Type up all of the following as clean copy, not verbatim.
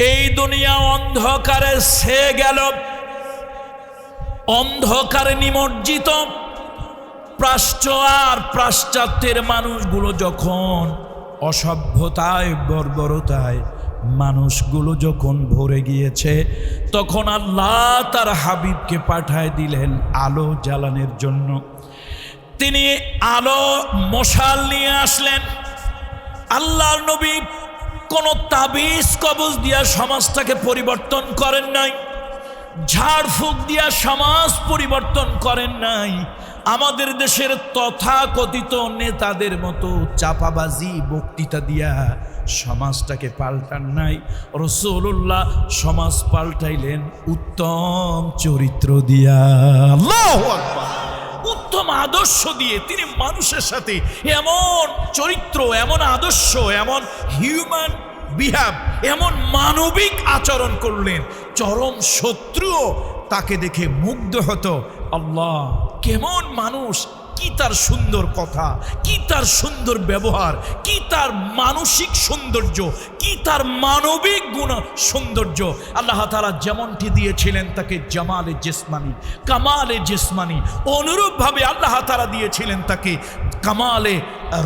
এই দুনিয়া অন্ধকারে ছেয়ে গেল, অন্ধকারে নিমজ্জিত। প্রাচ্য আর পাশ্চাত্যের মানুষগুলো যখন অসভ্যতায় বর্বরতায় মানুষগুলো যখন ভরে গিয়েছে, তখন আল্লাহ তার হাবিবকে পাঠায় দিলেন আলো জ্বালানোর জন্য। তিনি আলো মশাল নিয়ে আসলেন। আল্লাহর নবী কোনো তাবিজ কবজ দিয়া সমাজটাকে পরিবর্তন করেন নাই, ঝাড়ফুঁক দিয়া সমাজ পরিবর্তন করেন নাই, আমাদের দেশের তথাকথিত নেতাদের মতো চাপাবাজি বক্তৃতা দিয়া সমাজটাকে পাল্টান নাই। রাসূলুল্লাহ সমাজ পাল্টাইলেন উত্তম চরিত্র দিয়া। আল্লাহু আকবার। উত্তম আদর্শ দিয়ে তিনি মানুষের সাথে এমন চরিত্র, এমন আদর্শ, এমন হিউম্যান বিহেভ, এমন মানবিক আচরণ করলেন, চরম শত্রুও তাকে দেখে মুগ্ধ হতো। আল্লাহ, কেমন মানুষ, কি তার সুন্দর কথা, কি তার সুন্দর ব্যবহার, কি তার মানসিক সৌন্দর্য, কি তার মানবিক গুণ সৌন্দর্য। আল্লাহ তাআলা যেমনটি দিয়েছিলেন তাকে জামালে জিসমানি, কামালে জিসমানি, অনুরূপভাবে আল্লাহ তাআলা দিয়েছিলেন তাকে কামালে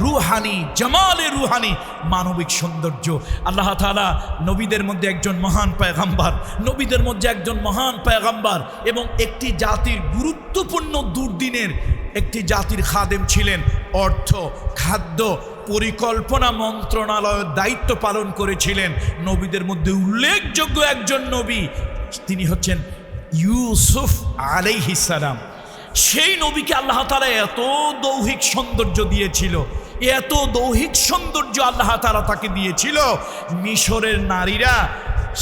রুহানি, জামালে রুহানি, মানবিক সৌন্দর্য। আল্লাহ তাআলা নবীদের মধ্যে একজন মহান পয়গম্বর, নবীদের মধ্যে একজন মহান পয়গম্বর এবং একটি জাতির গুরুত্বপূর্ণ দুর্দিনের একটি জাতির খাদেম ছিলেন। অর্থ, খাদ্য, পরিকল্পনা মন্ত্রণালয়ের দায়িত্ব পালন করেছিলেন। নবীদের মধ্যে উল্লেখযোগ্য একজন নবী, তিনি হচ্ছেন ইউসুফ আলাইহিস সালাম। সেই নবীকে আল্লাহ তাআলা এত দৈহিক সৌন্দর্য দিয়েছিল, এত দৈহিক সৌন্দর্য আল্লাহ তাআলা তাকে দিয়েছিল, মিশরের নারীরা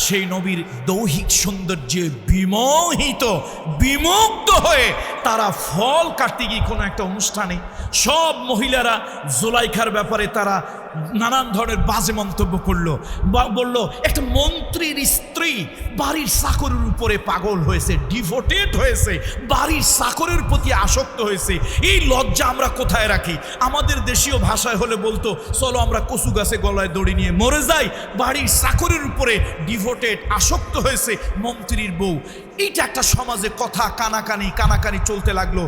সেই নবীর দৈহিক সৌন্দর্যে বিমোহিত, বিমুগ্ধ হয়ে তারা ফল কাটতে গিয়ে কোনো একটা অনুষ্ঠানে সব মহিলারা জুলাইখার ব্যাপারে তারা নানান ধরনের বাজে মন্তব্য করলো বা বললো একটা মন্ত্রীর স্ত্রী বাড়ির চাকরের উপরে পাগল হয়েছে, ডিভোটেড হয়েছে, বাড়ির চাকরের প্রতি আসক্ত হয়েছে। এই লজ্জা আমরা কোথায় রাখি? আমাদের দেশীয় ভাষায় হলে বলতো, চলো আমরা কচু গাছে গলায় দড়ি নিয়ে মরে যাই। বাড়ির চাকরের উপরে ডিভোটেড, আসক্ত হয়েছে মন্ত্রীর বউ। এইটা একটা সমাজে কথা কানাকানি চলতে লাগলো।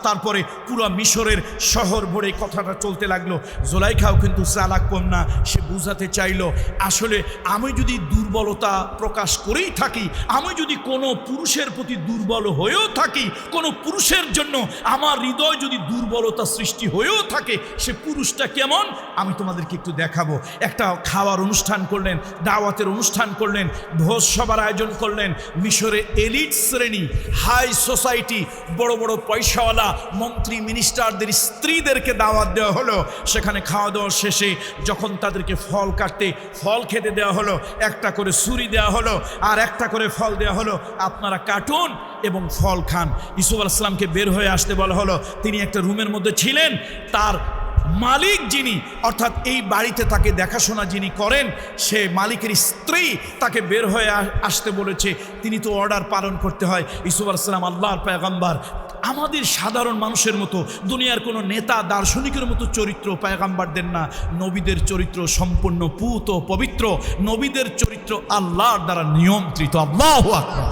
তারপরে পুরো মিশরের শহর ভরে কথাটা চলতে লাগলো। জুলাইখাও কিন্তু চালাক কম না, সে বুঝাতে চাইলো আসলে আমি যদি দুর্বলতা প্রকাশ করেই থাকি, আমি যদি কোনো পুরুষের প্রতি দুর্বল হয়েও থাকি, কোনো পুরুষের জন্য আমার হৃদয় যদি দুর্বলতা সৃষ্টি হয়েও থাকে, সে পুরুষটা কেমন আমি তোমাদেরকে একটু দেখাবো। একটা খাওয়ার অনুষ্ঠান করলেন, দাওয়াতের অনুষ্ঠান করলেন, ভোজ সভার আয়োজন করলেন। মিশরে এলিট শ্রেণী, হাই সোসাইটি, বড় বড় পয়সাওয়ালা মন্ত্রী মিনিস্টারদের স্ত্রীদেরকে দাওয়াত দেওয়া হলো। সেখানে খাওয়া দাওয়া শেষে যখন তাদেরকে ফল কাটতে, ফল খেতে দেওয়া হলো, একটা করে ছুরি দেওয়া হলো আর একটা করে ফল দেওয়া হলো, আপনারা কাটুন এবং ফল খান। ইউসুফ আলাইহিস সালামকে বের হয়ে আসতে বলা হলো। তিনি একটা রুমের মধ্যে ছিলেন। তার মালিক যিনি, অর্থাৎ এই বাড়িতে তাকে দেখাশোনা যিনি করেন, সে মালিকের স্ত্রী তাকে বের হয়ে আসতে বলেছে। তিনি তো অর্ডার পালন করতে হয়। ইউসুফ আলাইহিস সালাম আল্লাহর পয়গম্বর, আমাদের সাধারণ মানুষের মতো, দুনিয়ার কোনো নেতা দার্শনিকের মতো চরিত্র পয়গম্বরদের না। নবীদের চরিত্র সম্পূর্ণ পুত ও পবিত্র। নবীদের চরিত্র আল্লাহর দ্বারা নিয়ন্ত্রিত। আল্লাহু আকবার।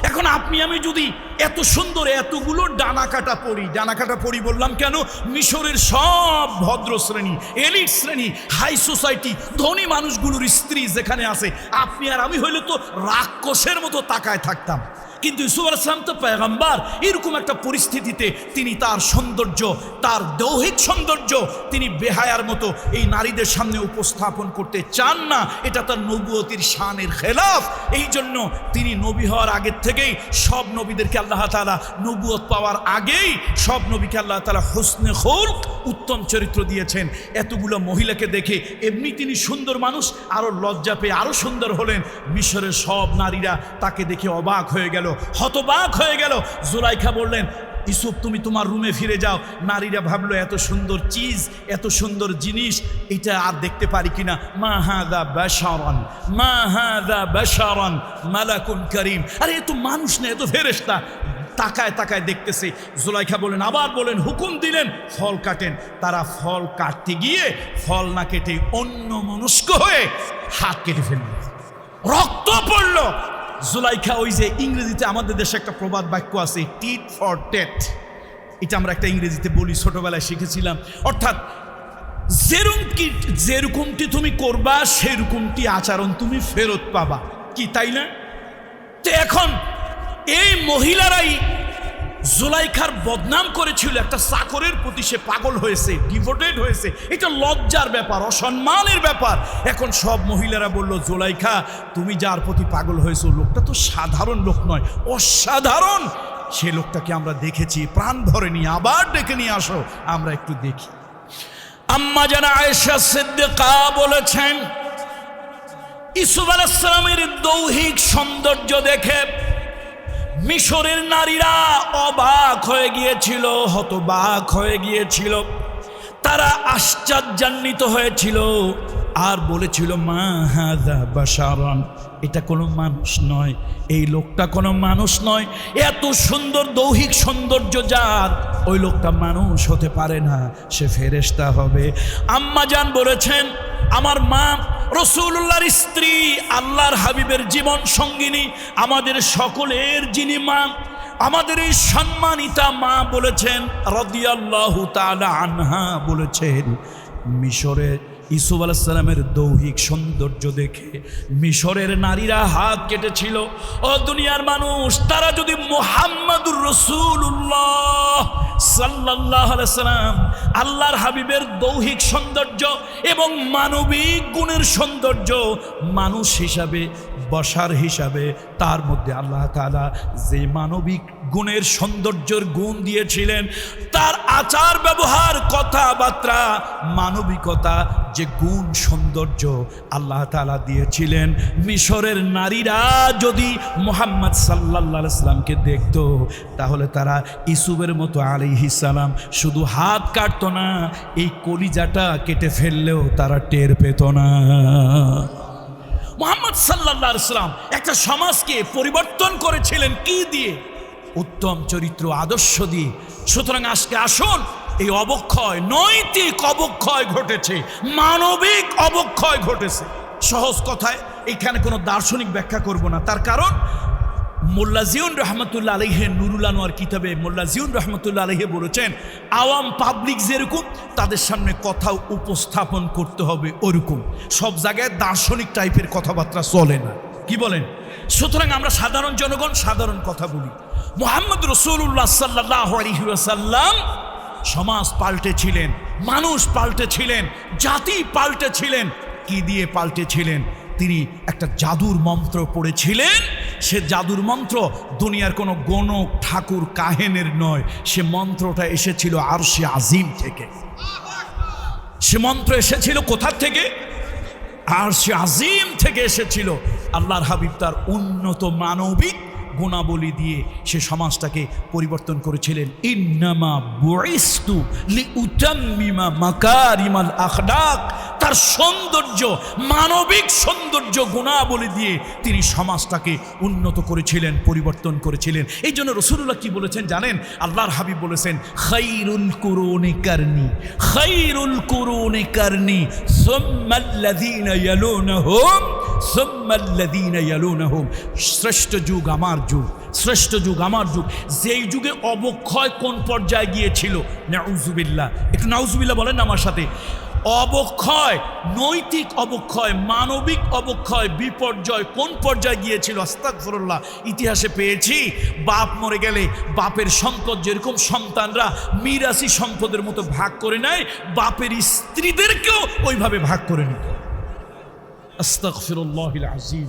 এখন আপনি আমি যদি এত সুন্দর এতগুলো ডানাকাটা পড়ি বললাম কেন? মিশরের সব ভদ্র শ্রেণী, এলিট শ্রেণী, হাই সোসাইটি, ধনী মানুষগুলোর স্ত্রী যেখানে আছে, আপনি আর আমি হইলে তো রাক্ষসের মতো তাকায় থাকতাম। কিন্তু ইউসুফ আলাইহিস সালাম তো পয়গম্বর। এরকম একটা পরিস্থিতিতে তিনি তার সৌন্দর্য, তার দৈহিক সৌন্দর্য তিনি বেহায়ার মতো এই নারীদের সামনে উপস্থাপন করতে চান না। এটা তার নবুয়তির শানের খেলাফ। এই জন্য তিনি নবী হওয়ার আগের থেকেই সব নবীদেরকে আল্লাহ তাআলা, নবুয়ত পাওয়ার আগেই সব নবীকে আল্লাহ তাআলা হুসনে খুলক, উত্তম চরিত্র দিয়েছেন। এতগুলো মহিলাকে দেখে এমনি তিনি সুন্দর মানুষ, আরও লজ্জা পেয়ে আরও সুন্দর হলেন। মিশরের সব নারীরা তাকে দেখে অবাক হয়ে গেল, হতবাক হয়ে গেল। জুলাইখা বললেন, ইউসুফ তুমি তোমার রুমে ফিরে যাও। নারীরা ভাবলো এত সুন্দর চিজ, এত সুন্দর জিনিস, এটা আর দেখতে পারি কিনা। মা হাযা বাশারান, মা হাযা বাশারান মালাকুন করিম। আরে এ তো মানুষ না, এ তো ফেরেশতা। তাকায় তাকায় দেখতেছে। জুলাইখা বলেন, আবার বলেন, হুকুম দিলেন ফল কাটেন। তারা ফল কাটতে গিয়ে ফল না কেটে অন্য মনস্ক হয়ে হাত কেটে ফেলল, রক্ত পড়ল। জুলাইখা, ওই যে ইংরেজিতে আমাদের দেশে একটা প্রবাদ বাক্য আছে, টিট ফর টেট, এটা আমরা একটা ইংরেজিতে বলি, ছোটবেলায় শিখেছিলাম। অর্থাৎ যেরকমটি তুমি করবা সেরকমটি আচরণ তুমি ফেরত পাবা, কি তাই না? তো এখন এই মহিলারাই জুলাইখার বদনাম করেছিল, একটা চাকরের প্রতি সে পাগল হয়েছে, ডিভোটেড হয়েছে। এটা লজ্জার ব্যাপার, অসম্মানের ব্যাপার। এখন সব মহিলারা বলল, জুলাইখা তুমি যার প্রতি পাগল হয়েছো লোকটা তো সাধারণ লোক নয়, অসাধারণ। সে লোকটাকে আমরা দেখেছি, প্রাণ ভরে নিয়ে আবার ডেকে নিয়ে আসো, আমরা একটু দেখি। আম্মা জানা আয়েশা সিদ্দিকা বলেছেন, ইউসুফ আলাইহিস সালামের দৈহিক সৌন্দর্য দেখে মিশরের নারীরা অবাক হয়ে গিয়েছিল, হতবাক হয়ে গিয়েছিল। তারা আশ্চর্যান্বিত হয়েছিল আর বলেছিল, মা হাযা বাশারান, এটা কোনো মানুষ নয়, এই লোকটা কোনো মানুষ নয়। এত সুন্দর দৈহিক সৌন্দর্য যার, ওই লোকটা মানুষ হতে পারে না, সে ফেরেশতা হবে। আম্মা জান বলেছেন, আমার মা রাসূলুল্লাহর স্ত্রী, আল্লাহর হাবিবের জীবন সঙ্গিনী, আমাদের সকলের যিনি মা, আমাদের এই সম্মানিতা মা বলেছেন রাদিয়াল্লাহু তাআলা আনহা বলেছেন, মিশরে ইউসুফ আলাইহিস সালামের দৈহিক সৌন্দর্য দেখে মিশরের নারীরা হাত কেটেছিল। ও দুনিয়ার মানুষ, তারা যদি মুহাম্মাদুর রাসূলুল্লাহ সাল্লাল্লাহু আলাইহি সাল্লাম আল্লাহর হাবিবের দৈহিক সৌন্দর্য এবং মানবিক গুণের সৌন্দর্য, মানুষ হিসাবে, বশার হিসাবে তার মধ্যে আল্লাহ তাআলা যে মানবিক গুণের সৌন্দর্যের গুণ দিয়েছিলেন, তার আচার ব্যবহার, কথাবার্তা, মানবিকতা, যে গুণ সৌন্দর্য আল্লাহ তাআলা দিয়েছিলেন, মিশরের নারীরা যদি মুহাম্মদ সাল্লাল্লাহু আলাইহি সাল্লামকে দেখত, তাহলে তারা ইউসুফের মতো আলাইহিস সালাম শুধু হাত কাটতো না, এই কলিজাটা কেটে ফেললেও তারা টের পেত না। মুহাম্মদ সাল্লাল্লাহু আলাইহি সাল্লাম একটা সমাজকে পরিবর্তন করেছিলেন কি দিয়ে? উত্তম চরিত্র, আদর্শ দিয়ে। সুতরাং আজকে আসুন, এই অবক্ষয়, নৈতিক অবক্ষয় ঘটেছে, মানবিক অবক্ষয় ঘটেছে। সহজ কথায় এখানে কোনো দার্শনিক ব্যাখ্যা করব না, তার কারণ মোল্লা জিয়ুন রহমতুল্লাহ আলাইহি নুরুল আনোয়ার কিতাবে মোল্লা জিয়ুন রহমতুল্লাহ আলাইহি বলেছেন, আওয়াম পাবলিক যেরকম তাদের সামনে কথা উপস্থাপন করতে হবে ওরকম, সব জায়গায় দার্শনিক টাইপের কথাবার্তা চলে না, কি বলেন? সুতরাং আমরা সাধারণ জনগণ সাধারণ কথা বলি। মুহাম্মদ রাসূলুল্লাহ সাল্লাল্লাহু আলাইহি ওয়াসাল্লাম সমাজ পাল্টেছিলেন, মানুষ পাল্টেছিলেন, জাতি পাল্টেছিলেন। কি দিয়ে পাল্টেছিলেন? তিনি একটা জাদুর মন্ত্র পড়েছিলেন। সে জাদুর মন্ত্র দুনিয়ার কোনো গণক ঠাকুর কাহেনের নয়, সে মন্ত্রটা এসেছিল আরশে আজিম থেকে। সে মন্ত্র এসেছিল কোথা থেকে? আরশে আজিম থেকে এসেছিল। আল্লাহর হাবিব তার উন্নত মানবিক গুণাবলী দিয়ে সে সমাজটাকে পরিবর্তন করেছিলেন। ইন্নামা বুইস্তু লিউতাম্মিমা মাকারিমাল আখলাক, তার সৌন্দর্য, মানবিক সৌন্দর্য গুণাবলী দিয়ে তিনি সমাজটাকে উন্নত করেছিলেন, পরিবর্তন করেছিলেন। এই জন্য রাসূলুল্লাহ কি বলেছেন জানেন? আল্লাহর হাবিব বলেছেন, খায়রুল কুরুনি কারনি, খায়রুল কুরুনি কারনি সুম্মাল্লাযীনা ইয়ালুনহুম সুম্মাল্লাযীনা ইয়ালুনহুম, শ্রেষ্ঠ যুগ আমার যুগ, শ্রেষ্ঠ যুগ আমার যুগ। যেই যুগে অবক্ষয় কোন পর্যায়ে গিয়েছিল, নাউজুবিল্লাহ, একটু নাউজুবিল্লাহ বলেন না আমার সাথে। অবক্ষয়, নৈতিক অবক্ষয়, মানবিক অবক্ষয়, বিপর্যয় কোন পর্যায়ে গিয়েছিল? আস্তাগফিরুল্লাহ। ইতিহাসে পেয়েছি, বাপ মরে গেলে বাপের সম্পদ যেরকম সন্তানরা মিরাসি সম্পদের মতো ভাগ করে নেয়, বাপের স্ত্রীদেরকেও ওইভাবে ভাগ করে নিত। আস্তাগফিরুল্লাহিল আযীম,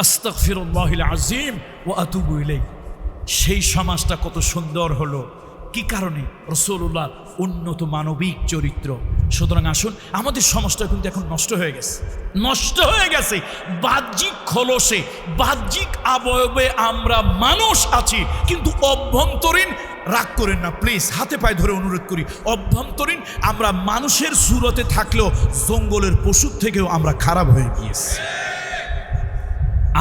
আস্তাগফিরুল্লাহিল আযীম ওয়া আতুবু ইলাইহি। সেই সমাজটা কত সুন্দর হলো, কি কারণে? রাসূলুল্লাহ উন্নত মানবিক চরিত্র। সুতরাং আসুন, আমাদের সমাজটা কিন্তু এখন নষ্ট হয়ে গেছে, নষ্ট হয়ে গেছে। বাহ্যিক খোলসে, বাহ্যিক অবয়বে আমরা মানুষ আছি, কিন্তু অভ্যন্তরীণ, রাগ করেন না প্লিজ, হাতে পায়ে ধরে অনুরোধ করি, অভ্যন্তরীণ আমরা মানুষের সুরতে থাকলেও জঙ্গলের পশুর থেকেও আমরা খারাপ হয়ে গিয়েছি।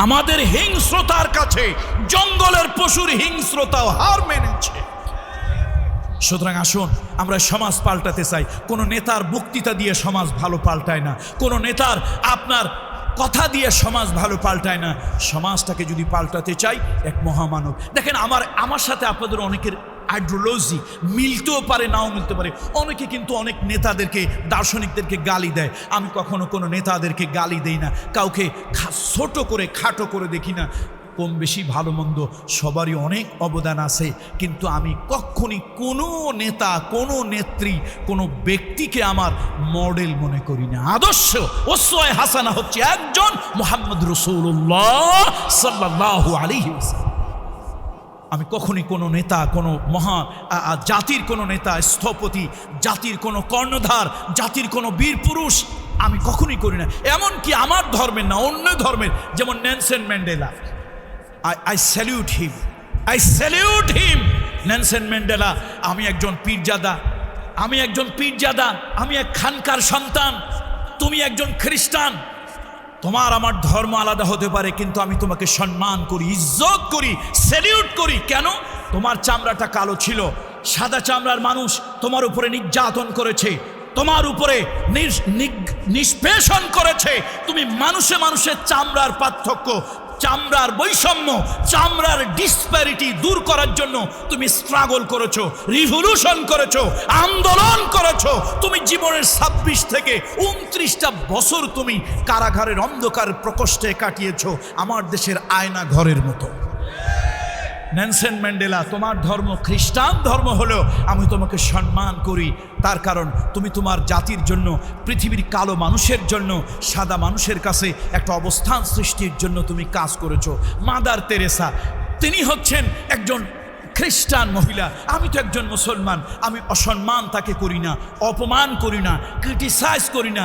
আমাদের হিংস্রতার কাছে জঙ্গলের পশুর হিংস্রতাও হার মেনেছে। সুতরাং আসুন আমরা সমাজ পাল্টাতে চাই। কোনো নেতার বক্তৃতা দিয়ে সমাজ ভালো পাল্টায় না, কোনো নেতার আপনার কথা দিয়ে সমাজ ভালো পাল্টায় না। সমাজটাকে যদি পাল্টাতে চাই এক মহামানব। দেখেন আমার সাথে আপনাদের অনেকের আইডিওলজি মিলতেও পারে, নাও মিলতে পারে। অনেকে কিন্তু অনেক নেতাদেরকে, দার্শনিকদেরকে গালি দেয়। আমি কখনো কোনো নেতাদেরকে গালি দেই না, কাউকে ছোট করে খাটো করে দেখি না। কম বেশি ভালো মন্দ সবারই অনেক অবদান আছে, কিন্তু আমি কখনই কোনো নেতা, কোনো নেত্রী, কোনো ব্যক্তিকে আমার মডেল মনে করি না। আদর্শ ওসওয়ায়ে হাসানা হচ্ছে একজন মুহাম্মদ রাসূলুল্লাহ সাল্লাল্লাহু আলাইহি ওয়াসাল্লাম। আমি কখনই কোনো নেতা, কোনো জাতির কোনো নেতা, স্থপতি, জাতির কোনো কর্ণধার, জাতির কোনো বীর পুরুষ আমি কখনই করি না। এমনকি আমার ধর্মের না, অন্য ধর্মের, যেমন Nelson Mandela, I salute him. I salute him. Nelson Mandela. আমি একজন পীরজাদা, আমি এক খানকার সন্তান, তুমি একজন খ্রিস্টান। তোমার আমার ধর্ম আলাদা হতে পারে, কিন্তু আমি তোমাকে সম্মান করি, ইজ্জত করি, স্যালিউট করি। কেন? তোমার চামড়াটা কালো ছিল, সাদা চামড়ার মানুষ তোমার উপরে নির্যাতন করেছে, তোমার উপরে নিষ্পেষণ করেছে। তুমি মানুষে মানুষের চামড়ার পার্থক্য, চামড়ার বৈষম্য, চামড়ার ডিসপ্যারিটি দূর করার জন্য তুমি স্ট্রাগল করেছো, রিভলিউশন করেছো, আন্দোলন করেছো। তুমি জীবনের 26 থেকে 29টা বছর তুমি কারাগারের অন্ধকার প্রকোষ্ঠে কাটিয়েছো, আমার দেশের আয়না ঘরের মতো। নেলসন ম্যান্ডেলা, তোমার ধর্ম খ্রিস্টান ধর্ম হলেও আমি তোমাকে সম্মান করি, তার কারণ তুমি তোমার জাতির জন্য, পৃথিবীর কালো মানুষের জন্য, সাদা মানুষের কাছে একটা অবস্থান সৃষ্টির জন্য তুমি কাজ করেছো। মাদার তেরেসা, তিনি হচ্ছেন একজন খ্রিস্টান মহিলা, আমি তো একজন মুসলমান। আমি অসম্মান তাকে করি না, অপমান করি না, ক্রিটিসাইজ করি না,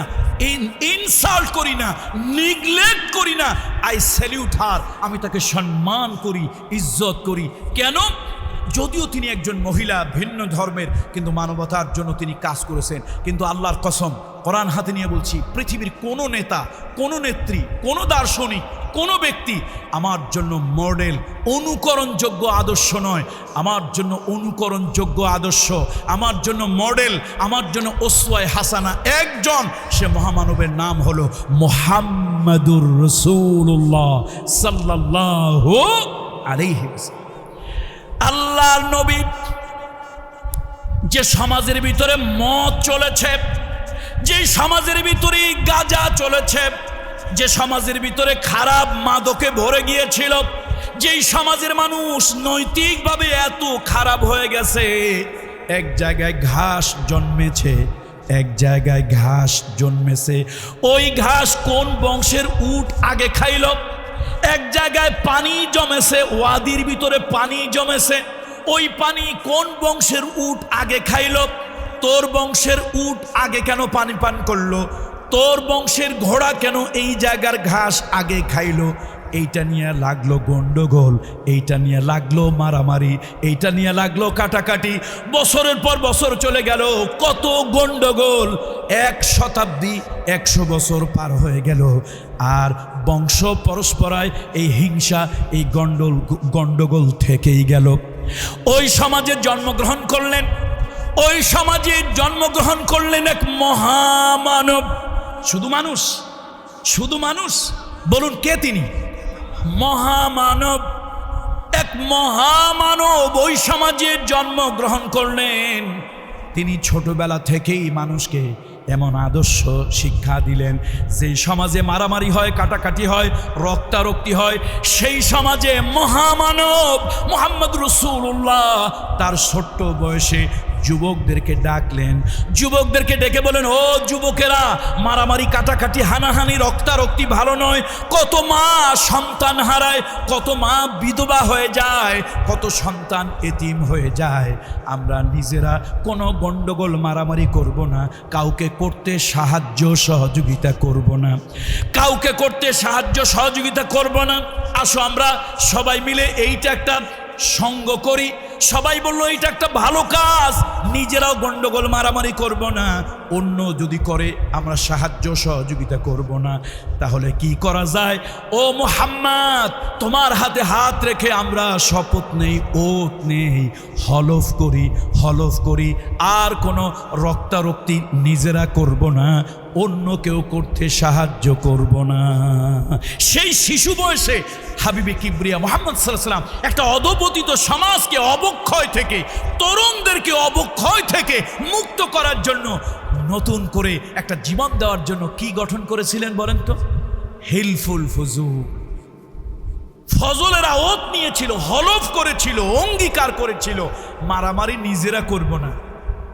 ইনসাল্ট করি না, নিগলেক্ট করি না। আই স্যালিউট হার, আমি তাকে সম্মান করি, ইজ্জত করি। কেন? যদিও তিনি একজন মহিলা, ভিন্ন ধর্মের, কিন্তু মানবতার জন্য তিনি কাজ করেছেন। কিন্তু আল্লাহর কসম, কোরআন হাতে নিয়ে বলছি, পৃথিবীর কোনো নেতা, কোনো নেত্রী, কোনো দার্শনিক, কোনো ব্যক্তি আমার জন্য মডেল, অনুকরণযোগ্য আদর্শ নয়। আমার জন্য অনুকরণযোগ্য আদর্শ, আমার জন্য মডেল, আমার জন্য ওসওয়ায়ে হাসানা একজন, সে মহামানবের নাম হলো মুহাম্মাদুর রাসূলুল্লাহ সাল্লাল্লাহু আলাইহি ওয়াসাল্লাম। আল্লাহর নবী, যে সমাজের ভিতরে মদ চলেছে, যে সমাজের ভিতরে গাঁজা চলেছে, যে সমাজের ভিতরে খারাপ মাদকে ভরে গিয়েছিল, যেই সমাজের মানুষ নৈতিকভাবে এত খারাপ হয়ে গেছে, এক জায়গায় ঘাস জন্মেছে, এক জায়গায় ঘাস জন্মেছে। ওই ঘাস কোন বংশের উট আগে খাইল? এক জায়গায় পানি জমেছে, ওয়াদির ভিতরে পানি জমেছে, ওই পানি কোন বংশের উট আগে খাইল? তোর বংশের উট আগে কেন পানি পান করলো? তোর বংশের ঘোড়া কেন এই জায়গার ঘাস আগে খাইলো? এইটা নিয়ে লাগলো গন্ডগোল, এইটা নিয়ে লাগলো মারামারি, এইটা নিয়ে লাগলো কাটাকাটি। বছরের পর বছর চলে গেল, কত গন্ডগোল, 1 শতাব্দী, 100 বছর পার হয়ে গেল, আর বংশ পরস্পরায় এই হিংসা, এই গন্ডগোল থেকেই গেল। ওই সমাজে জন্মগ্রহণ করলেন, ওই সমাজে জন্মগ্রহণ করলেন এক মহামানব। শুধু মানুষ, শুধু মানুষ, বলুন কে তিনি? মহামানব, এক মহামানব ওই সমাজে জন্মগ্রহণ করলেন। তিনি ছোটবেলা থেকেই মানুষকে এমন আদর্শ শিক্ষা দিলেন, যেই সমাজে মারামারি হয়, কাটাকাটি হয়, রক্তারক্তি হয়, সেই সমাজে মহামানব মুহাম্মদ রাসূলুল্লাহ তার ছোট্ট বয়সে যুবকদেরকে ডাকলেন, যুবকদেরকে ডেকে বলেন, ও যুবকেরা, মারামারি কাটাকাটি হানাহানি রক্তারক্তি ভালো নয়। কত মা সন্তান হারায়, কত মা বিধবা হয়ে যায়, কত সন্তান এতিম হয়ে যায়। আমরা নিজেরা কোনো গন্ডগোল মারামারি করব না, কাউকে করতে সাহায্য সহযোগিতা করব না, কাউকে করতে সাহায্য সহযোগিতা করব না। আসো আমরা সবাই মিলে এইটা একটা সঙ্গ করি, সবাই বলল এটা একটা ভালো কাজ, নিজেরাও গন্ডগোল মারামারি করব না, অন্য যদি করে আমরা সাহায্য সহযোগিতা করব না। তাহলে কি করা যায়? ও মুহাম্মদ, তোমার হাতে হাত রেখে আমরা শপথ নেই, ওত নেই, হলফ করি আর কোনো রক্তারক্তি নিজেরা করব না, অন্য কেউ করতে সাহায্য করব না। সেই শিশু বয়সে হাবিবে কিবরিয়া মুহাম্মদ সাল্লাল্লাহু আলাইহি ওয়াসাল্লাম একটা অধপতিত সমাজকে অবক্ষয় থেকে, তরুণদেরকে অবক্ষয় থেকে মুক্ত করার জন্য, নতুন করে একটা জীবন দেওয়ার জন্য কি গঠন করেছিলেন বলেন তো? হিলফুল ফুজুল। ফজলের ওত নিয়েছিল, হলফ করেছিল, অঙ্গীকার করেছিল মারামারি নিজেরা করব না।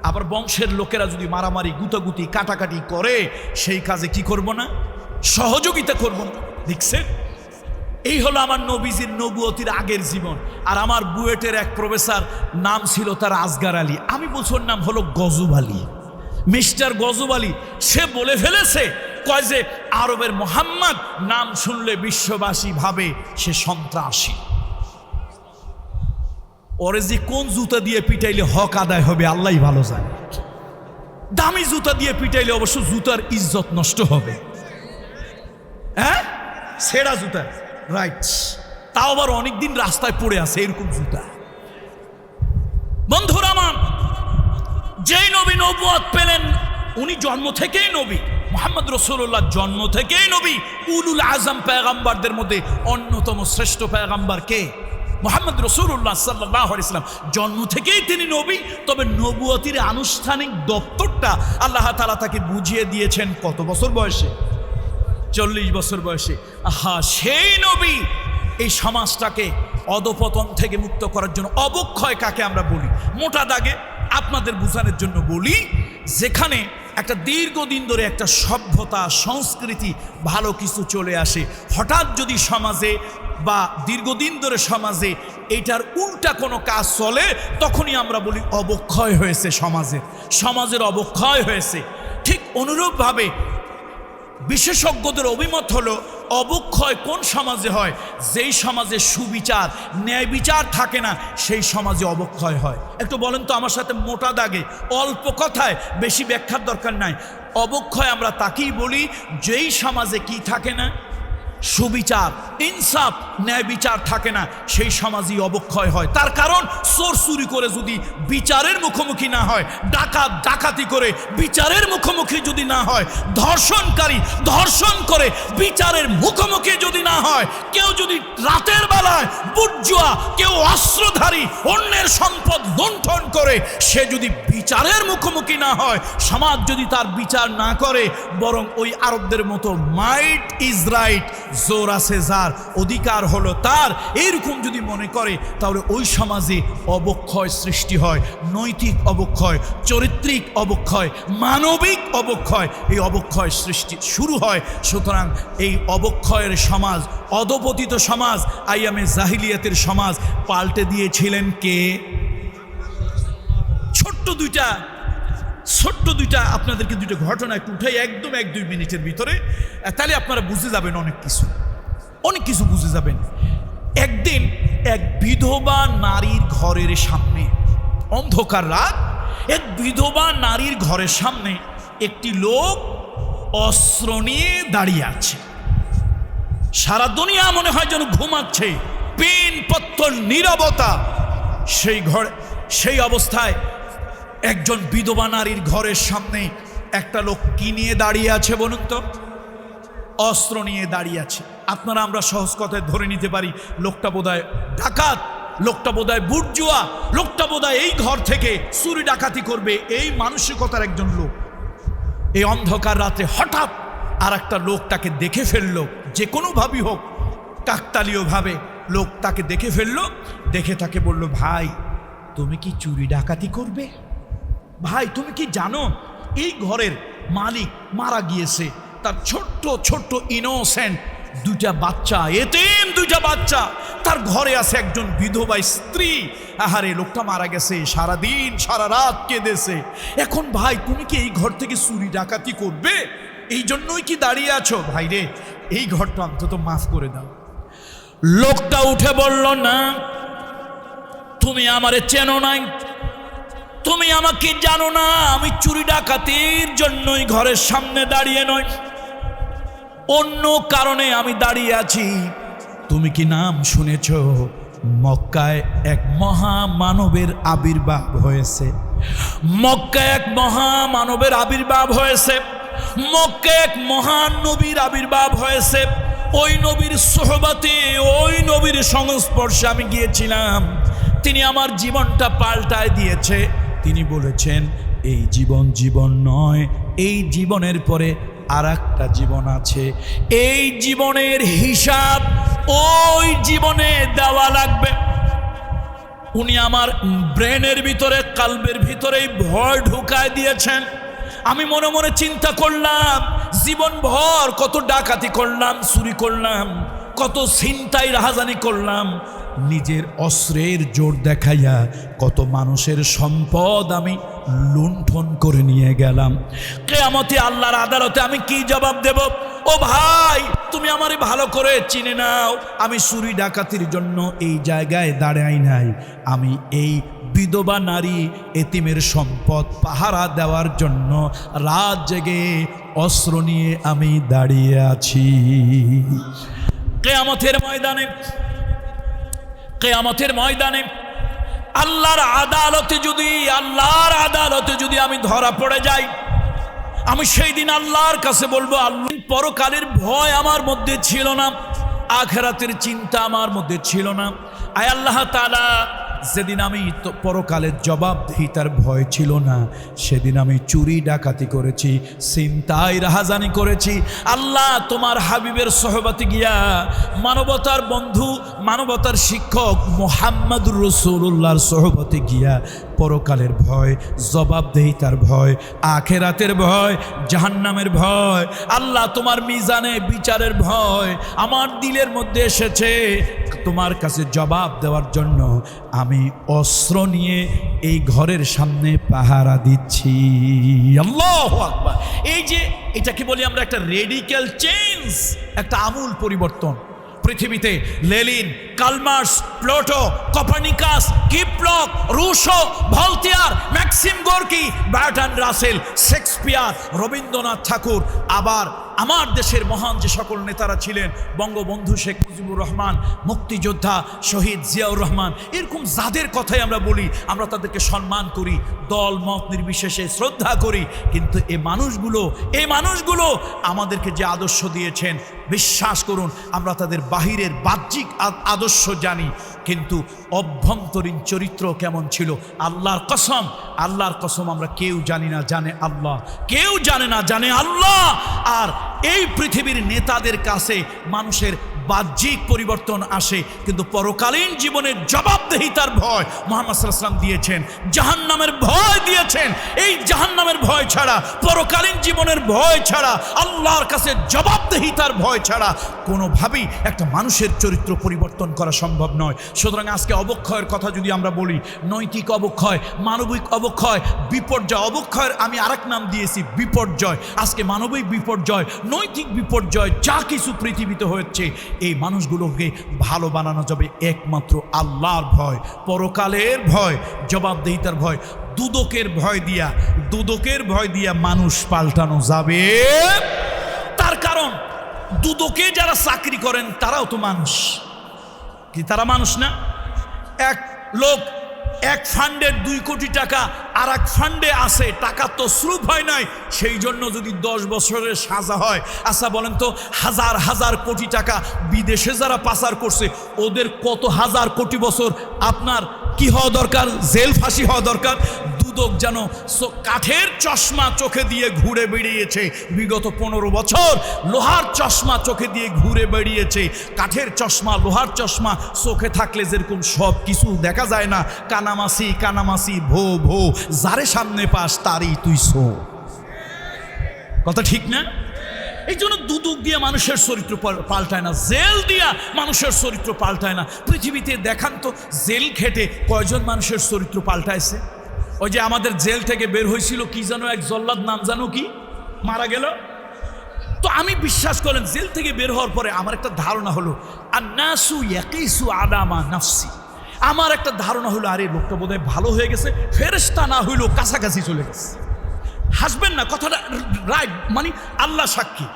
আবার বংশের লোকেরা যদি মারামারি গুতাগুতি কাটাকাটি করে সেই কাজে কি করব না? সহযোগিতা করব না। দেখছেন, এই হলো আমার নবীজির নবুয়তির আগের জীবন। আর আমার বুয়েটের এক প্রফেসর, নাম ছিল তার আসগার আলী, আমি বলছি ওর নাম হলো গজব আলী, মিস্টার গজব আলী। সে বলে ফেলেছে, কয় যে আরবের মোহাম্মদ নাম শুনলে বিশ্ববাসী ভাবে সে সন্ত্রাসী। ওরে যে কোন জুতা দিয়ে পিটাইলে হক আদায় হবে আল্লাহই ভালো জানে। দামি জুতা দিয়ে পিটাইলে অবশ্য জুতার ইজ্জত নষ্ট হবে। হ্যাঁ, ছেঁড়া জুতা, রাইট, তাও আবার অনেকদিন রাস্তায় পড়ে আছে এরকম জুতা। বন্ধুরা আমার, যেই নবী নবুয়ত পেলেন উনি জন্ম থেকেই নবী, মুহাম্মদ রাসূলুল্লাহ জন্ম থেকেই নবী। উলুল আজম পয়গম্বরদের মধ্যে অন্যতম শ্রেষ্ঠ পয়গম্বর কে? মুহাম্মদ রাসূলুল্লাহ সাল্লাল্লাহু আলাইহি ওয়াসাল্লাম। জন্ম থেকেই তিনি নবী। তবে নবুয়তির আনুষ্ঠানিক দপ্তরটা আল্লাহ তাআলা তাকে বুঝিয়ে দিয়েছেন কত বছর বয়সে? 40 বছর বয়সে। আহা, সেই নবী এই সমাজটাকে অধপতন থেকে মুক্ত করার জন্য, অবক্ষয় কাকে আমরা বলি মোটা দাগে আপনাদের বোঝানোর জন্য বলি, যেখানে একটা দীর্ঘদিন ধরে একটা সভ্যতা সংস্কৃতি ভালো কিছু চলে আসে, হঠাৎ যদি সমাজে বা দীর্ঘদিন ধরে সমাজে এইটার উল্টা কোনো কাজ চলে, তখনই আমরা বলি অবক্ষয় হয়েছে, সমাজের অবক্ষয় হয়েছে। ঠিক অনুরূপভাবে বিশেষজ্ঞদের অভিমত হলো অবক্ষয় কোন সমাজে হয়? যেই সমাজে সুবিচার, ন্যায় বিচার থাকে না, সেই সমাজে অবক্ষয় হয়। একটু বলেন তো আমার সাথে মোটা দাগে, অল্প কথায়, বেশি ব্যাখ্যার দরকার নাই। অবক্ষয় আমরা তাকেই বলি যেই সমাজে কি থাকে না? সুবিচার, ইনসাফ, ন্যায় বিচার থাকে না, সেই সমাজই অবক্ষয় হয়। তার কারণ চোর চুরি করে যদি বিচারের মুখোমুখি না হয়, ডাকাত ডাকাতি করে বিচারের মুখোমুখি যদি না হয়, ধর্ষণকারী ধর্ষণ করে বিচারের মুখোমুখি যদি না হয়, কেউ যদি রাতের বেলায় বুর্জুয়া, কেউ অস্ত্রধারী অন্যের সম্পদ লুণ্ঠন করে, সে যদি বিচারের মুখোমুখি না হয়, সমাজ যদি তার বিচার না করে, বরং ওই আরবদের মতো মাইট ইজ রাইট, জোর আছে যার, অধিকার হলো তার, এইরকম যদি মনে করে, তাহলে ওই সমাজে অবক্ষয় সৃষ্টি হয়। নৈতিক অবক্ষয়, চরিত্রিক অবক্ষয়, মানবিক অবক্ষয়, এই অবক্ষয় সৃষ্টি শুরু হয়। সুতরাং এই অবক্ষয়ের সমাজ, অধপতিত সমাজ, আইয়ামে জাহিলিয়াতের সমাজ পাল্টে দিয়েছিলেন কে? ছোট্ট দুইটা আপনাদেরকে দুইটা ঘটনা একটু উঠাই, একদম 1-2 মিনিটের ভিতরে, তাহলে আপনারা বুঝে যাবেন অনেক কিছু বুঝে যাবেন। একদিন এক বিধবা নারীর ঘরের সামনে, অন্ধকার রাত, এক বিধবা নারীর ঘরের সামনে একটি লোক অস্ত্র নিয়ে দাঁড়িয়ে আছে। সারা দুনিয়া মনে হয় যেন ঘুমাচ্ছে, পিন পত্তর নীরবতা। সেই অবস্থায় একজন বিধবা নারীর ঘরের সামনে একটা লোক কি নিয়ে দাঁড়িয়ে আছে বলুন তো? অস্ত্র নিয়ে দাঁড়িয়ে আছে। আপনারা আমরা সহজ কথায় ধরে নিতে পারি লোকটা বোধহয় ডাকাত, লোকটা বোধহয় বুর্জুয়া, লোকটা বোধহয় এই ঘর থেকে চুরি ডাকাতি করবে, এই মানসিকতার একজন লোক। এই অন্ধকার রাতে হঠাৎ আর একটা লোক তাকে দেখে ফেললো, যে কোনোভাবেই হোক, কাকতালীয়ভাবে লোক তাকে দেখে ফেললো। দেখে তাকে বলল, ভাই তুমি কি চুরি ডাকাতি করবে? ভাই তুমি কি জানো এই ঘরের মালিক মারা গিয়েছে, তার ছোট্ট ছোট্ট ইনোসেন্ট 2টা বাচ্চা, এতিম 2টা বাচ্চা, তার ঘরে আছে একজন বিধবা স্ত্রী। আহারে, লোকটা মারা গেছে, সারাদিন সারা রাত কেঁদেছে। এখন ভাই তুমি কি এই ঘর থেকে চুরি ডাকাতি করবে? এই জন্যই কি দাঁড়িয়ে আছো? ভাই রে, এই ঘরটা অন্তত মাফ করে দাও। লোকটা উঠে বলল, না, তুমি আমারে চেনো নাই, তুমি আমাকে জানো না। আমি চুরি ডাকাতির জন্যই ঘরের সামনে দাঁড়িয়ে নয়, অন্য কারণে আমি দাঁড়িয়ে আছি। তুমি কি নাম শুনেছ? মক্কায় এক মহামানবের আবির্ভাব হয়েছে। মক্কায় এক মহামানবের আবির্ভাব হয়েছে। মক্কায় এক মহান নবীর আবির্ভাব হয়েছে। ওই নবীর সোহবতে, ওই নবীর সংস্পর্শে আমি গিয়েছিলাম। তিনি আমার জীবনটা পাল্টায় দিয়েছে। তিনি বলেছেন, এই জীবন জীবন নয়, এই জীবনের পরে আর একটা জীবন আছে। এই জীবনের হিসাব ওই জীবনে দেওয়া লাগবে। উনি আমার ব্রেনের ভিতরে, কালবের ভিতরে ভয় ঢুকায় দিয়েছেন। আমি মনে মনে চিন্তা করলাম, জীবন ভর কত ডাকাতি করলাম, চুরি করলাম, কত ছিনতাই রাহাজানি করলাম, নিজের অস্ত্রের জোর দেখাইয়া কত মানুষের সম্পদ আমি লুণ্ঠন করে নিয়ে গেলাম। কিয়ামতে আল্লাহর আদালতে আমি কি জবাব দেব? ও ভাই, তুমি আমারে ভালো করে চিনে নাও, আমি চুরি ডাকাতির জন্য এই জায়গায় দাঁড়াই নাই। আমি এই বিধবা নারী এতিমের সম্পদ পাহারা দেওয়ার জন্য রাত জেগে অস্ত্র নিয়ে আমি দাঁড়িয়ে আছি। কিয়ামতের ময়দানে, কিয়ামতের ময়দানে আল্লাহর আদালতে যদি আমি ধরা পড়ে যাই, আমি সেই দিন আল্লাহর কাছে বলবো, আল্লাহ, পরকালের ভয় আমার মধ্যে ছিল না, আখিরাতের চিন্তা আমার মধ্যে ছিল না। আয় আল্লাহ তাআলা, যেদিন আমি পরকালের জবাবদিহিতার ভয় ছিল না, সেদিন আমি চুরি ডাকাতি করেছি, ছিনতাই রাহাজানি করেছি। আল্লাহ, তোমার হাবিবের সোহবতে গিয়া, মানবতার বন্ধু, মানবতার শিক্ষক মুহাম্মদুর রাসূলুল্লাহর সোহবতে গিয়া পরকালের ভয়, জবাবদিহিতার ভয়, আখিরাতের ভয়, জাহান্নামের ভয়, আল্লাহ তোমার মিজানে বিচারের ভয় আমার দিলের মধ্যে এসেছে। তোমার কাছে জবাব দেওয়ার জন্য আমি অস্ত্র নিয়ে এই ঘরের সামনে পাহারা দিচ্ছি। আল্লাহু আকবার। এই যে এটাকে বলি আমরা একটা রেডিক্যাল চেঞ্জ, একটা আমূল পরিবর্তন। পৃথিবীতে Lenin, Karl Marx, Plato, Copernicus, Kepler, Rousseau, Voltaire, Maxim Gorky, Bertrand Russell, Shakespeare, Rabindranath Thakur, আবার আমার দেশের মহান যে সকল নেতারা ছিলেন, বঙ্গবন্ধু শেখ মুজিবুর রহমান, মুক্তিযোদ্ধা শহীদ জিয়াউর রহমান, এরকম যাদের কথাই আমরা বলি, আমরা তাদেরকে সম্মান করি, দল মত নির্বিশেষে শ্রদ্ধা করি। কিন্তু এই মানুষগুলো আমাদেরকে যে আদর্শ দিয়েছেন, বিশ্বাস করুন, আমরা তাদের বাহিরের বাহ্যিক আদর্শ জানি, কিন্তু অভ্যন্তরীণ চরিত্র কেমন ছিল, আল্লাহর কসম আমরা কেউ জানি না, জানে আল্লাহ। কেউ জানে না, জানে আল্লাহ। আর এই পৃথিবীর নেতাদের কাছে মানুষের বাহ্যিক পরিবর্তন আসে, কিন্তু পরকালীন জীবনের জবাবদিহিতার ভয় মুহাম্মদ সাল্লাল্লাহু আলাইহি ওয়াসাল্লাম দিয়েছেন, জাহান্নামের ভয় দিয়েছেন। এই জাহান্নামের ভয় ছাড়া, পরকালীন জীবনের ভয় ছাড়া, আল্লাহর কাছে জবাবদিহিতার ভয় ছাড়া কোনোভাবেই একটা মানুষের চরিত্র পরিবর্তন করা সম্ভব নয়। সুতরাং আজকে অবক্ষয়ের কথা যদি আমরা বলি, নৈতিক অবক্ষয়, মানবিক অবক্ষয়, বিপর্যয়, অবক্ষয়ের আমি আরেক নাম দিয়েছি বিপর্যয়। আজকে মানবিক বিপর্যয়, নৈতিক বিপর্যয়, যা কিছু পৃথিবীতে হচ্ছে, এই মানুষগুলোকে ভালো বানানো যাবে একমাত্র আল্লাহর ভয়, পরকালের ভয়, জবাবদিহিতার ভয়। দুদকের ভয় দিয়া মানুষ পাল্টানো যাবে। তার কারণ দুদকে যারা চাকরি করেন তারাও তো মানুষ। কি তারা মানুষ না? এক লোক এক ফান্ডের 2 কোটি টাকা আর এক ফান্ডে আছে, টাকা তো স্রুপ হয় নাই, সেই জন্য যদি 10 বছরের সাজা হয়, আচ্ছা বলেন তো, হাজার হাজার কোটি টাকা বিদেশে যারা পাচার করছে, ওদের কত হাজার কোটি বছর আপনার কি হওয়া দরকার? জেল ফাঁসি হওয়া দরকার। দুদক যেন কাঠের চশমা চোখে দিয়ে ঘুরে বেরিয়েছে বিগত 15 বছর, লোহার চশমা চোখে দিয়ে ঘুরে বেরিয়েছে। কাঠের চশমা, লোহার চশমা চোখে থাকলে যেরকম সব কিছু দেখা যায় না, কানামাসি ভো ভো, যারে সামনে পাস তারই তুই সো। কথা ঠিক না? এই জন্য দুদক দিয়ে মানুষের চরিত্র পাল্টায় না, জেল দিয়া মানুষের চরিত্র পাল্টায় না। পৃথিবীতে দেখান তো, জেল খেটে কয়জন মানুষের চরিত্র পাল্টাইছে? ওই যে আমাদের জেল থেকে বের হয়েছিল কি যেন এক জল্লাদ, নাম জানো কি, মারা গেল। তো আমি বিশ্বাস করেন, জেল থেকে বের হওয়ার পরে আমার একটা ধারণা হলো, আন্নাসু ইয়াকিসু আলামা নাফসি, আমার একটা ধারণা হলো, আরে লোকটা বোধহয় ভালো হয়ে গেছে, ফেরেশতা না হইলো কাছাকাছি চলে গেছে। হাসবেন না, কথাটা রাইট, মানে আল্লাহ সাক্ষী,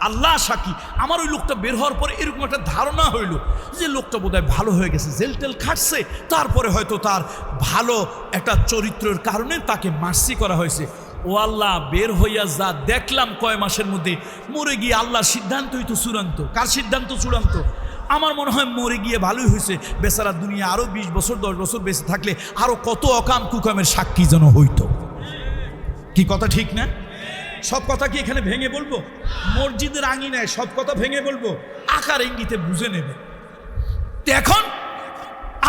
আল্লাহ সাক্ষী। আমার ওই লোকটা বের হওয়ার পরে এরকম একটা ধারণা হইল যে লোকটা বোধহয় ভালো হয়ে গেছে, জেল টেল খাটছে, তারপরে হয়তো তার ভালো একটা চরিত্রের কারণে তাকে মার্সি করা হয়েছে। ও আল্লাহ, বের হইয়া যা দেখলাম কয় মাসের মধ্যে, মরে গিয়ে আল্লাহর সিদ্ধান্তই তো চূড়ান্ত। কার সিদ্ধান্ত চূড়ান্ত? আমার মনে হয় মরে গিয়ে ভালোই হয়েছে, বেচারা দুনিয়া আরও 20 বছর 10 বছর বেঁচে থাকলে আরও কত অকাম কুকামের সাক্ষী যেন হইতো। কি কথা ঠিক না? সব কথা কি এখানে ভেঙে বলবো? মসজিদের আঙিনায় সব কথা ভেঙে বলবো? আকার ইঙ্গিতে বুঝে নেবে। এখন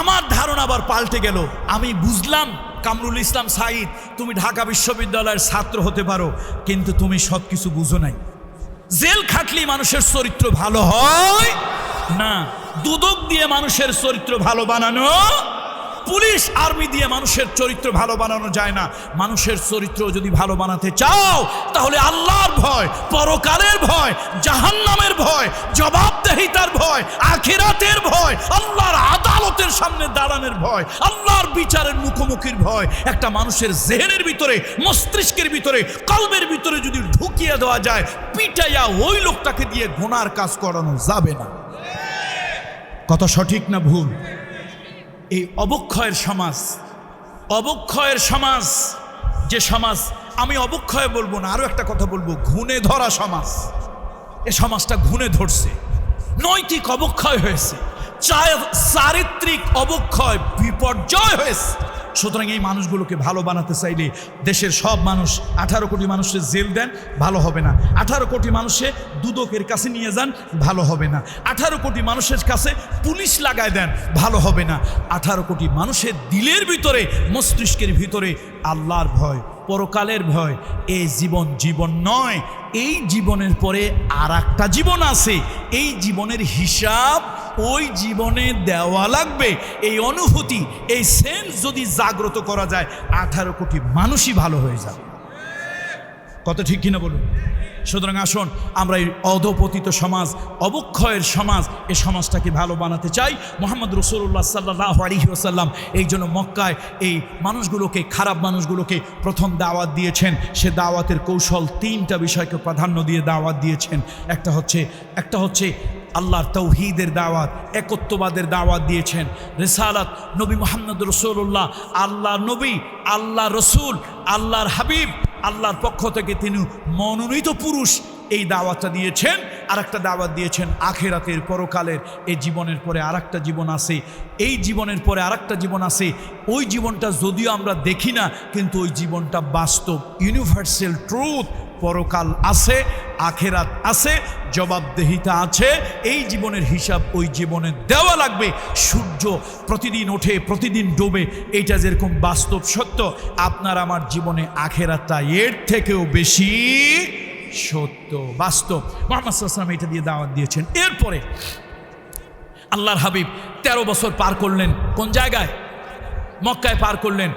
আমার ধারণা আবার পাল্টে গেল। আমি বুঝলাম কামরুল ইসলাম সাঈদ, তুমি ঢাকা বিশ্ববিদ্যালয়ের ছাত্র হতে পারো, কিন্তু তুমি সব কিছু বুঝো নাই। জেল খাটলি মানুষের চরিত্র ভালো হয় না, দুদক দিয়ে মানুষের চরিত্র ভালো বানানো, পুলিশ আর্মি দিয়ে মানুষের চরিত্র ভালো বানানো যায় না। মানুষের চরিত্র যদি ভালো বানাতে চাও, তাহলে আল্লাহর ভয়, পরকালের ভয়, জাহান্নামের ভয়, জবাবদেহিতার ভয়, আখিরাতের ভয়, আল্লাহর আদালতের সামনে দাঁড়ানোর ভয়, আল্লাহর বিচারের মুখোমুখির ভয় একটা মানুষের জেহেনের ভিতরে, মস্তিষ্কের ভিতরে, কলবের ভিতরে যদি ঢুকিয়ে দেওয়া যায়, পিটাইয়া ওই লোকটাকে দিয়ে গুনার কাজ করানো যাবে না। কথা সঠিক না ভুল? এই অবক্ষয়ের সমাজ, অবক্ষয়ের সমাজ, যে সমাজ, আমি অবক্ষয় বলবো না, আরো একটা কথা বলবো, ঘুণে ধরা সমাজ। এ সমাজটা ঘুণে ধরছে, নৈতিক অবক্ষয় হয়েছে, চারিত্রিক অবক্ষয়, বিপর্যয় হয়েছে। সুতরাং এই মানুষগুলোকে ভালো বানাতে চাইলে দেশের সব মানুষ, 18 কোটি মানুষের জেল দেন, ভালো হবে না। 18 কোটি মানুষে দুদকের কাছে নিয়ে যান, ভালো হবে না। 18 কোটি মানুষের কাছে পুলিশ লাগায় দেন, ভালো হবে না। 18 কোটি মানুষের দিলের ভিতরে, মস্তিষ্কের ভিতরে আল্লাহর ভয়, পরকালের ভয়। এই জীবন জীবন নয়, এই জীবনের পরে আর একটা জীবন আছে। এই জীবনের হিসাব ওই জীবনে দেওয়া লাগবে। এই অনুভূতি, এই সেন্স যদি জাগ্রত করা যায়, 18 কোটি মানুষই ভালো হয়ে যাবে। কত ঠিক কিনা বলুন? সুতরাং আসুন আমরা এই অধপতিত সমাজ, অবক্ষয়ের সমাজ, এই সমাজটাকে ভালো বানাতে চাই। মুহাম্মদ রাসূলুল্লাহ সাল্লাল্লাহু আলাইহি ওয়াসাল্লাম এই জন্য মক্কায় এই মানুষগুলোকে, খারাপ মানুষগুলোকে প্রথম দাওয়াত দিয়েছেন। সে দাওয়াতের কৌশল 3টা বিষয়কে প্রাধান্য দিয়ে দাওয়াত দিয়েছেন। একটা হচ্ছে আল্লাহর তাওহীদের দাওয়াত, একত্ববাদের দাওয়াত দিয়েছেন। রিসালাত, নবী মুহাম্মদ রাসূলুল্লাহ আল্লাহর নবী, আল্লাহ রসুল, আল্লাহর হাবিব, আল্লাহর পক্ষ থেকে তিনি মনোনীত পুরুষ, এই দাওয়াতটা দিয়েছেন। আর একটা দাওয়াত দিয়েছেন আখিরাতের, পরকালের। এই জীবনের পরে আর একটা জীবন আছে, এই জীবনের পরে আর একটা জীবন আছে। ওই জীবনটা যদিও আমরা দেখি না, কিন্তু ওই জীবনটা বাস্তব, ইউনিভার্সাল ট্রুথ। পরকাল আছে, আখিরাত আছে, জবাবদেহিতা আছে। এই জীবনের হিসাব ওই জীবনে দেওয়া লাগবে। সূর্য প্রতিদিন ওঠে, প্রতিদিন ডোবে, এইটা যেরকম বাস্তব সত্য, আপনার আমার জীবনে আখিরাতটা এর থেকেও বেশি সত্য, বাস্তব। মুহাম্মদ সাল্লাল্লাহু আলাইহি ওয়াসাল্লাম এটা দিয়ে দাওয়াত দিয়েছেন। এরপরে আল্লাহর হাবিব 13 বছর পার করলেন। কোন জায়গায়? মক্কায় পার করলেন।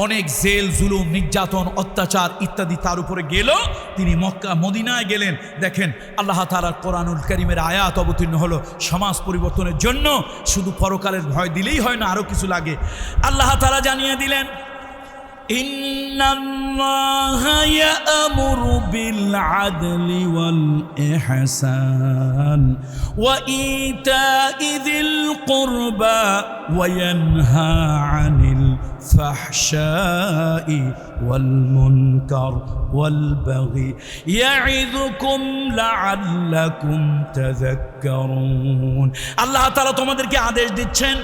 অনেক জেল, জুলুম, নির্যাতন, অত্যাচার ইত্যাদি তার উপরে গেল। তিনি মক্কা, মদিনায় গেলেন। দেখেন আল্লাহ তাআলার কোরআনুল কারীমের আয়াত অবতীর্ণ হলো সমাজ পরিবর্তনের জন্য। শুধু পরকালের ভয় দিলেই হয় না, আরও কিছু লাগে। আল্লাহ তাআলা জানিয়ে দিলেন, ইন্নাল্লাহা ইয়া'মুরু বিল আদলি ওয়াল ইহসান ওয়া ইতা'i যিল কুরবা ওয়া ইয়ানহা আনিল ফাহশাই ওয়াল মুনকার ওয়াল বাগি ইয়া'ইযুকুম লা'আল্লাকুম তাযাক্কারুন। আল্লাহ তাআলা তোমাদেরকে আদেশ দিচ্ছেন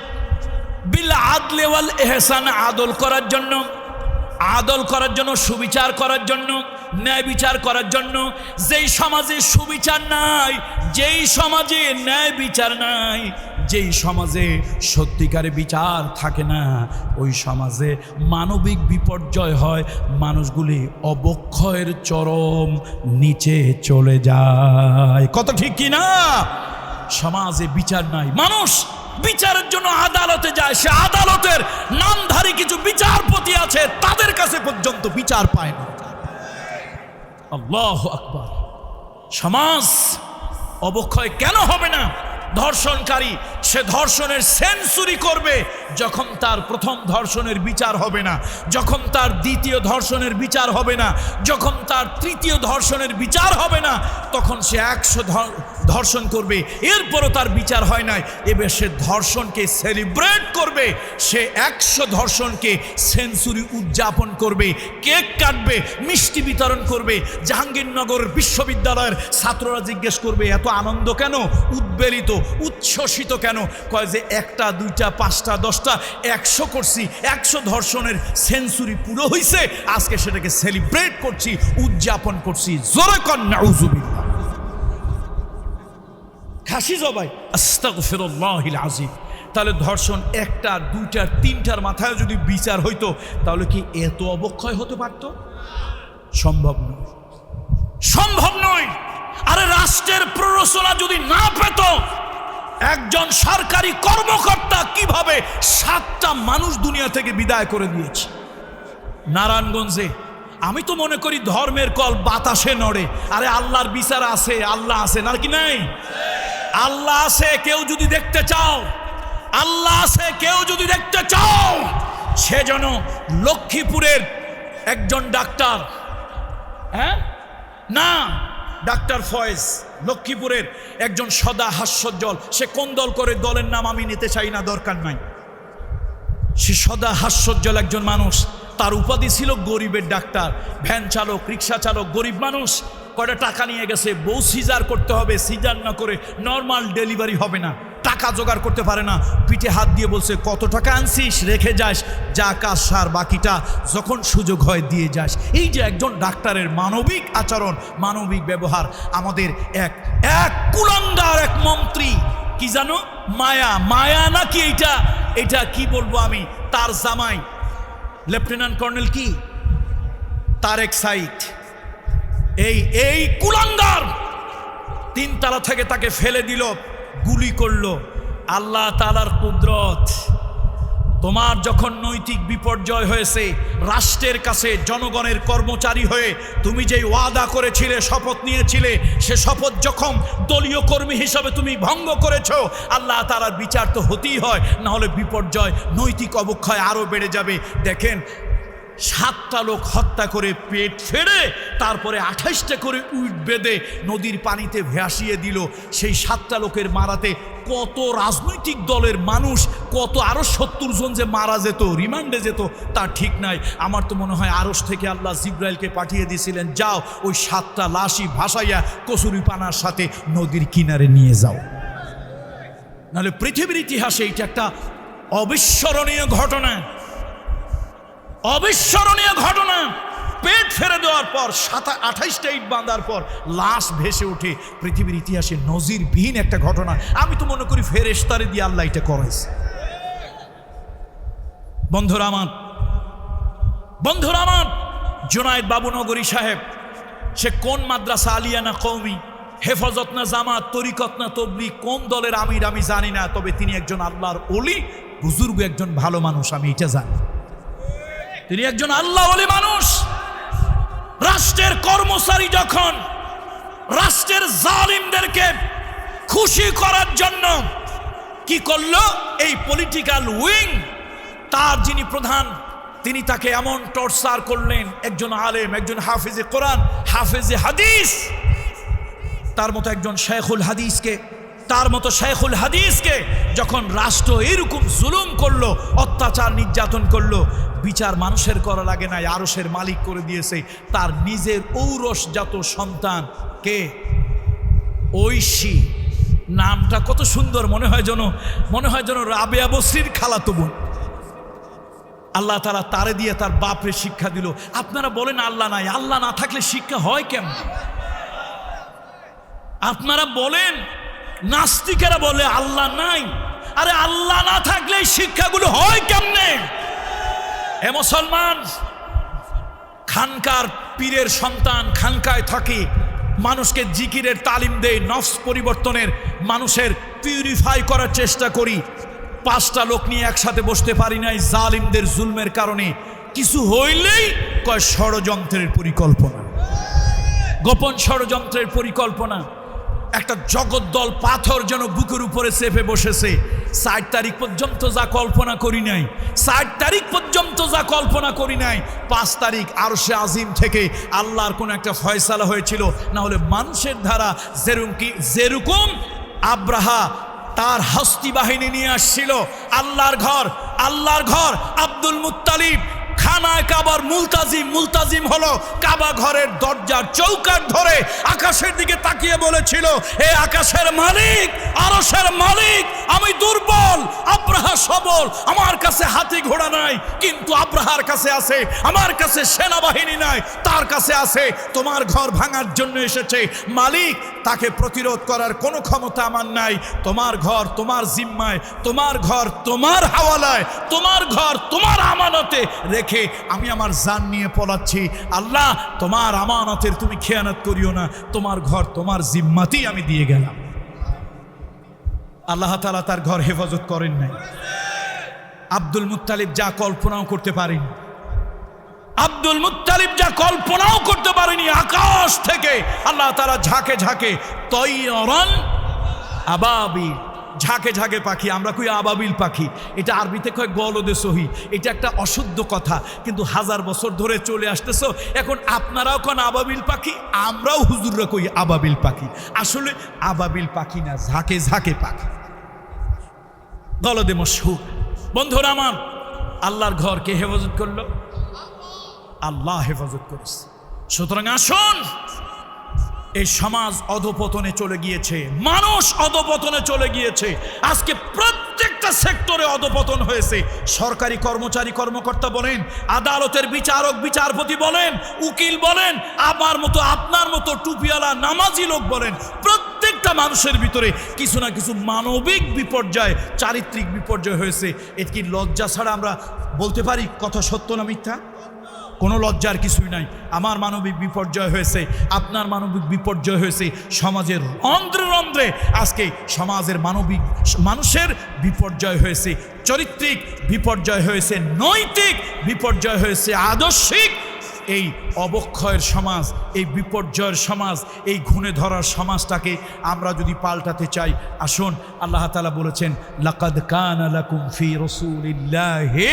বিল আদলি ওয়াল ইহসান, আদল করার জন্য, আদল করার জন্য, সুবিচার করার জন্য, ন্যায় বিচার করার জন্য। যেই সমাজে সুবিচার নাই, যেই সমাজে ন্যায় বিচার নাই, যেই সমাজে সত্যিকারে বিচার থাকে না, ওই সমাজে মানবিক বিপর্যয় হয়, মানুষগুলি অবক্ষয়ের চরম নিচে চলে যায়। কত ঠিক কি না? সমাজে বিচার নাই, মানুষ বিচারের জন্য আদালতে যায়, সে আদালতের নামধারী কিছু বিচারপতি আছে, তাদের কাছে পর্যন্ত বিচার পায় না। আল্লাহু আকবার। সমাজ অবক্ষয় কেন হবে না? ধর্ষণকারী সে ধর্ষণের সেঞ্চুরি করবে যখন তার প্রথম ধর্ষণের বিচার হবে না, যখন তার দ্বিতীয় ধর্ষণের বিচার হবে না, যখন তার তৃতীয় ধর্ষণের বিচার হবে না, তখন সে 100 ধর্ষণ করবে, এরপরও তার বিচার হয় নাই, এবার সে ধর্ষণকে সেলিব্রেট করবে, সে 100 ধর্ষণকে সেঞ্চুরি উদযাপন করবে, কেক কাটবে, মিষ্টি বিতরণ করবে। জাহাঙ্গীরনগর বিশ্ববিদ্যালয়ের ছাত্ররা জিজ্ঞেস করবে এত আনন্দ কেন, উদ্বেলিত উচ্ছ্বসিত কেন? কয় যে 1টা 2টা 5টা 10টা 100 করছি, 100 ধর্ষণের সেঞ্চুরি পুরো হইছে, আজকে সেটাকে সেলিব্রেট করছি, উদযাপন করছি। জোরে কর নাউজুবিল্লাহ। খাসি জবাই, আস্তাগফিরুল্লাহিল আযীম। তাহলে ধর্ষণ 1টা 2টা 3টার মাথায় যদি বিচার হইতো তাহলে কি এত অবক্ষয় হতে পারত? সম্ভব নয়, সম্ভব নয়। আরে রাষ্ট্রের প্ররোচনা যদি না পেত, একজন সরকারি কর্মকর্তা কিভাবে 7টা মানুষ দুনিয়া থেকে বিদায় করে দিয়েছে নারায়ণগঞ্জে। আমি তো মনে করি ধর্মের কল বাতাসে নড়ে। আরে আল্লাহর বিচার আছে, আল্লাহ আছে নাকি নাই? আল্লাহ আছে। কেউ যদি দেখতে চাও, আল্লাহ আছে, কেউ যদি দেখতে চাও, সেজন্য লক্ষ্মীপুরের একজন ডাক্তার, হ্যাঁ না, ডাক্তার ফয়েজ, লক্ষ্মীপুরের একজন সদা হাস্যোজ্জ্বল, সে কোন দল করে, দলের নাম আমি নিতে চাই না, দরকার নাই। সে সদা হাস্যোজ্জ্বল একজন মানুষ, তার উপাধি ছিল গরিবের ডাক্তার, ভ্যান চালক, রিক্সা চালক, গরিব মানুষ। কয়টা টাকা নিয়ে গেছে, বউ সিজার করতে হবে, সিজার না করে নর্মাল ডেলিভারি হবে না, টাকা জোগাড় করতে পারে না, পিঠে হাত দিয়ে বলছে কত টাকা আনছিস, রেখে যাস, যা কাজ সার, বাকিটা যখন সুযোগ হয় দিয়ে যাস। এই যে একজন ডাক্তারের মানবিক আচরণ, মানবিক ব্যবহার। আমাদের এক কুলাঙ্গার এক মন্ত্রী, কি জানো, মায়া নাকি এটা কি বলবো আমি, তার জামাই লেফটেন্যান্ট কর্নেল কি তারেক সাইদ, এই কুলাঙ্গার 3 তলা থেকে তাকে ফেলে দিল, গুলি করলো। আল্লাহ তাআলার কুদরত। তোমার যখন নৈতিক বিপর্যয় হয়েছে, রাষ্ট্রের কাছে জনগণের কর্মচারী হয়ে তুমি যে ওয়াদা করেছিলে, শপথ নিয়েছিলে, সে শপথ যখন দলীয় কর্মী হিসাবে তুমি ভঙ্গ করেছো, আল্লাহ তাআলার বিচার তো হতেই হয়, না হলে বিপর্যয়, নৈতিক অবক্ষয় আরো বেড়ে যাবে। দেখেন 7টা লোক হত্যা করে পেট ফেড়ে তারপরে 28টা করে উট বেঁধে নদীর পানিতে ভাসিয়ে দিল। সেই 7টা লোকের মারাতে কত রাজনৈতিক দলের মানুষ, কত আরো 70 জন যে মারা যেত, রিমান্ডে যেত, তা ঠিক নাই। আমার তো মনে হয় আরশ থেকে আল্লাহ জিব্রাইলকে পাঠিয়ে দিয়েছিলেন, যাও ওই 7টা লাশই ভাসাইয়া কচুরিপানার সাথে নদীর কিনারে নিয়ে যাও। নাহলে পৃথিবীর ইতিহাসে এটা একটা অবিস্মরণীয় ঘটনা, অবিস্মরণীয় ঘটনা। পেট ফেরে দেওয়ার পর 28টা ইট বাঁধার পর লাশ ভেসে ওঠে, পৃথিবীর ইতিহাসে নজিরবিহীন একটা ঘটনা। আমি তো মনে করি ফেরেশতারে দিয়ে আল্লাহ এটা করেছে। বন্ধুরা আমার, জুনায়েদ বাবুনগরী সাহেব, সে কোন মাদ্রাসা, আলিয়া না কওমি, হেফাজত না জামাত, তরিকত না তবলিগ, কোন দলের আমির আমি জানি না, তবে তিনি একজন আল্লাহর ওলি, বুজুর্গ, একজন ভালো মানুষ, আমি এটা জানি। তিনি একজন আল্লাহ ওলি মানুষ। রাষ্ট্রের কর্মচারী যখন রাষ্ট্রের জালিমদেরকে খুশি করার জন্য কি করলো, এই পলিটিক্যাল উইং, তার যিনি প্রধান, তিনি তাকে এমন টর্চার করলেন, একজন আলেম, একজন হাফেজে কোরআন, হাফেজে হাদিস, তার মতো একজন শেখুল হাদিসকে যখন রাষ্ট্র এরকম জুলুম করলো, অত্যাচার নির্যাতন করলো, বিচার মানুষের করা লাগে নাই, আরশের মালিক করে দিয়েছে। তার নিজের ঔরসজাত সন্তান কে, ঐশী, নামটা কত সুন্দর, মনে হয় যেন রাবেয়া বসরির খালাতো বোন। আল্লাহ তাআলা তারে দিয়ে তার বাপরে শিক্ষা দিল। আপনারা বলেন আল্লাহ নাই, আল্লাহ না থাকলে শিক্ষা হয় কেমন? আপনারা বলেন, নাস্তিকেরা বলে আল্লাহ নাই, আরে আল্লাহ না থাকলে শিক্ষাগুলো হয় কেমনে? এ মুসলমান, খানকার পীরের সন্তান খানকায় থাকে, মানুষকে জিকিরের তালিম দেয়, নফস পরিবর্তনের, মানুষের পিউরিফাই করার চেষ্টা করি। 5টা লোক নিয়ে একসাথে বসতে পারি নাই, জালিমদের জুলমের কারণে। কিছু হইলেই কয় ষড়যন্ত্রের পরিকল্পনা, গোপন ষড়যন্ত্রের পরিকল্পনা। একটা জগদ্দল পাথর যেন বুকের উপরে চেপে বসেছে। ৬০ তারিখ পর্যন্ত যা কল্পনা করি নাই, ৬০ তারিখ পর্যন্ত যা কল্পনা করি নাই, ৫ তারিখ আরশে আজিম থেকে আল্লাহর কোনো একটা ফয়সালা হয়েছিল। না হলে মানুষের ধারা যেরকম আব্রাহা তার হস্তি বাহিনী নিয়ে আসছিল আল্লাহর ঘর আব্দুল মুত্তালিব খানায় কাবার মুলতাজিম হলো কাবা ঘরের দরজার চৌকাঠ ধরে আকাশের দিকে তাকিয়ে বলেছিল, হে আকাশের মালিক, আরশের মালিক, আমি দুর্বল, আব্রাহা সবল, আমার কাছে হাতি ঘোড়া নাই, কিন্তু আব্রাহার কাছে আছে, আমার কাছে সেনাবাহিনী নাই, তার কাছে আছে, তোমার ঘর ভাঙার জন্য এসেছে মালিক, তাকে প্রতিরোধ করার কোনো ক্ষমতা আমার নাই, তোমার ঘর তোমার জিম্মায়, তোমার ঘর তোমার হাওয়ালায়, তোমার ঘর তোমার আমানতে রেখে আমি আমার জান নিয়ে পলাচ্ছি। আল্লাহ, তোমার আমানতের তুমি খেয়ানত করিও না, তোমার ঘর তোমার জিম্মাতেই আমি দিয়ে গেলাম। আল্লাহ তাআলা তার ঘর হেফাজত করেন নাই। আব্দুল মুত্তালিব যা কল্পনাও করতে পারেনি, আব্দুল মুত্তালিব যা কল্পনাও করতে পারেনি, আকাশ থেকে আল্লাহ তাআলা ঝাঁকে ঝাঁকে তয়রান আবাবিল, ঝাঁকে ঝাঁকে পাখি, আমরা কই আবাবিল পাখি, এটা আরবিতে কয় গলদে সহি, এটা একটা অশুদ্ধ কথা, কিন্তু 1000 বছর ধরে চলে আসতেছো, এখন আপনারাও কোন আবাবিল পাখি, আমরাও হুজুররা কই আবাবিল পাখি, আসলে আবাবিল পাখি না, ঝাঁকে ঝাঁকে পাখি, গলদে মশহুর। বন্ধুরা আমার, আল্লাহর ঘরকে হেফাজত করলো, আল্লাহ হেফাজত করেছে। সুতরাং আসুন, এই সমাজ অধপতনে চলে গিয়েছে, মানুষ অধপতনে চলে গিয়েছে, আজকে প্রত্যেকটা সেক্টরে অধপতন হয়েছে। সরকারি কর্মচারী কর্মকর্তা বলেন, আদালতের বিচারক বিচারপতি বলেন, উকিল বলেন, আমার মতো আপনার মতো টুপিওয়ালা নামাজি লোক বলেন, প্রত্যেকটা মানুষের ভিতরে কিছু না কিছু মানবিক বিপর্যয়, চারিত্রিক বিপর্যয় হয়েছে। এর কি লজ্জা ছাড়া আমরা বলতে পারি কথা সত্য না মিথ্যা? কোনো লজ্জার কিছুই নাই। আমার মানবিক বিপর্যয় হয়েছে, আপনার মানবিক বিপর্যয় হয়েছে, সমাজের রন্ধ্রে রন্ধ্রে আজকে সমাজের মানুষের বিপর্যয় হয়েছে, চরিত্রিক বিপর্যয় হয়েছে, নৈতিক বিপর্যয় হয়েছে, আদর্শিক এই অবক্ষয়ের সমাজ, এই বিপর্যয়ের সমাজ, এই ঘুণে ধরার সমাজটাকে আমরা যদি পাল্টাতে চাই, আসুন, আল্লাহ তাআলা বলেছেন, লাকাদ কানা লাকুম ফি রাসূলিল্লাহি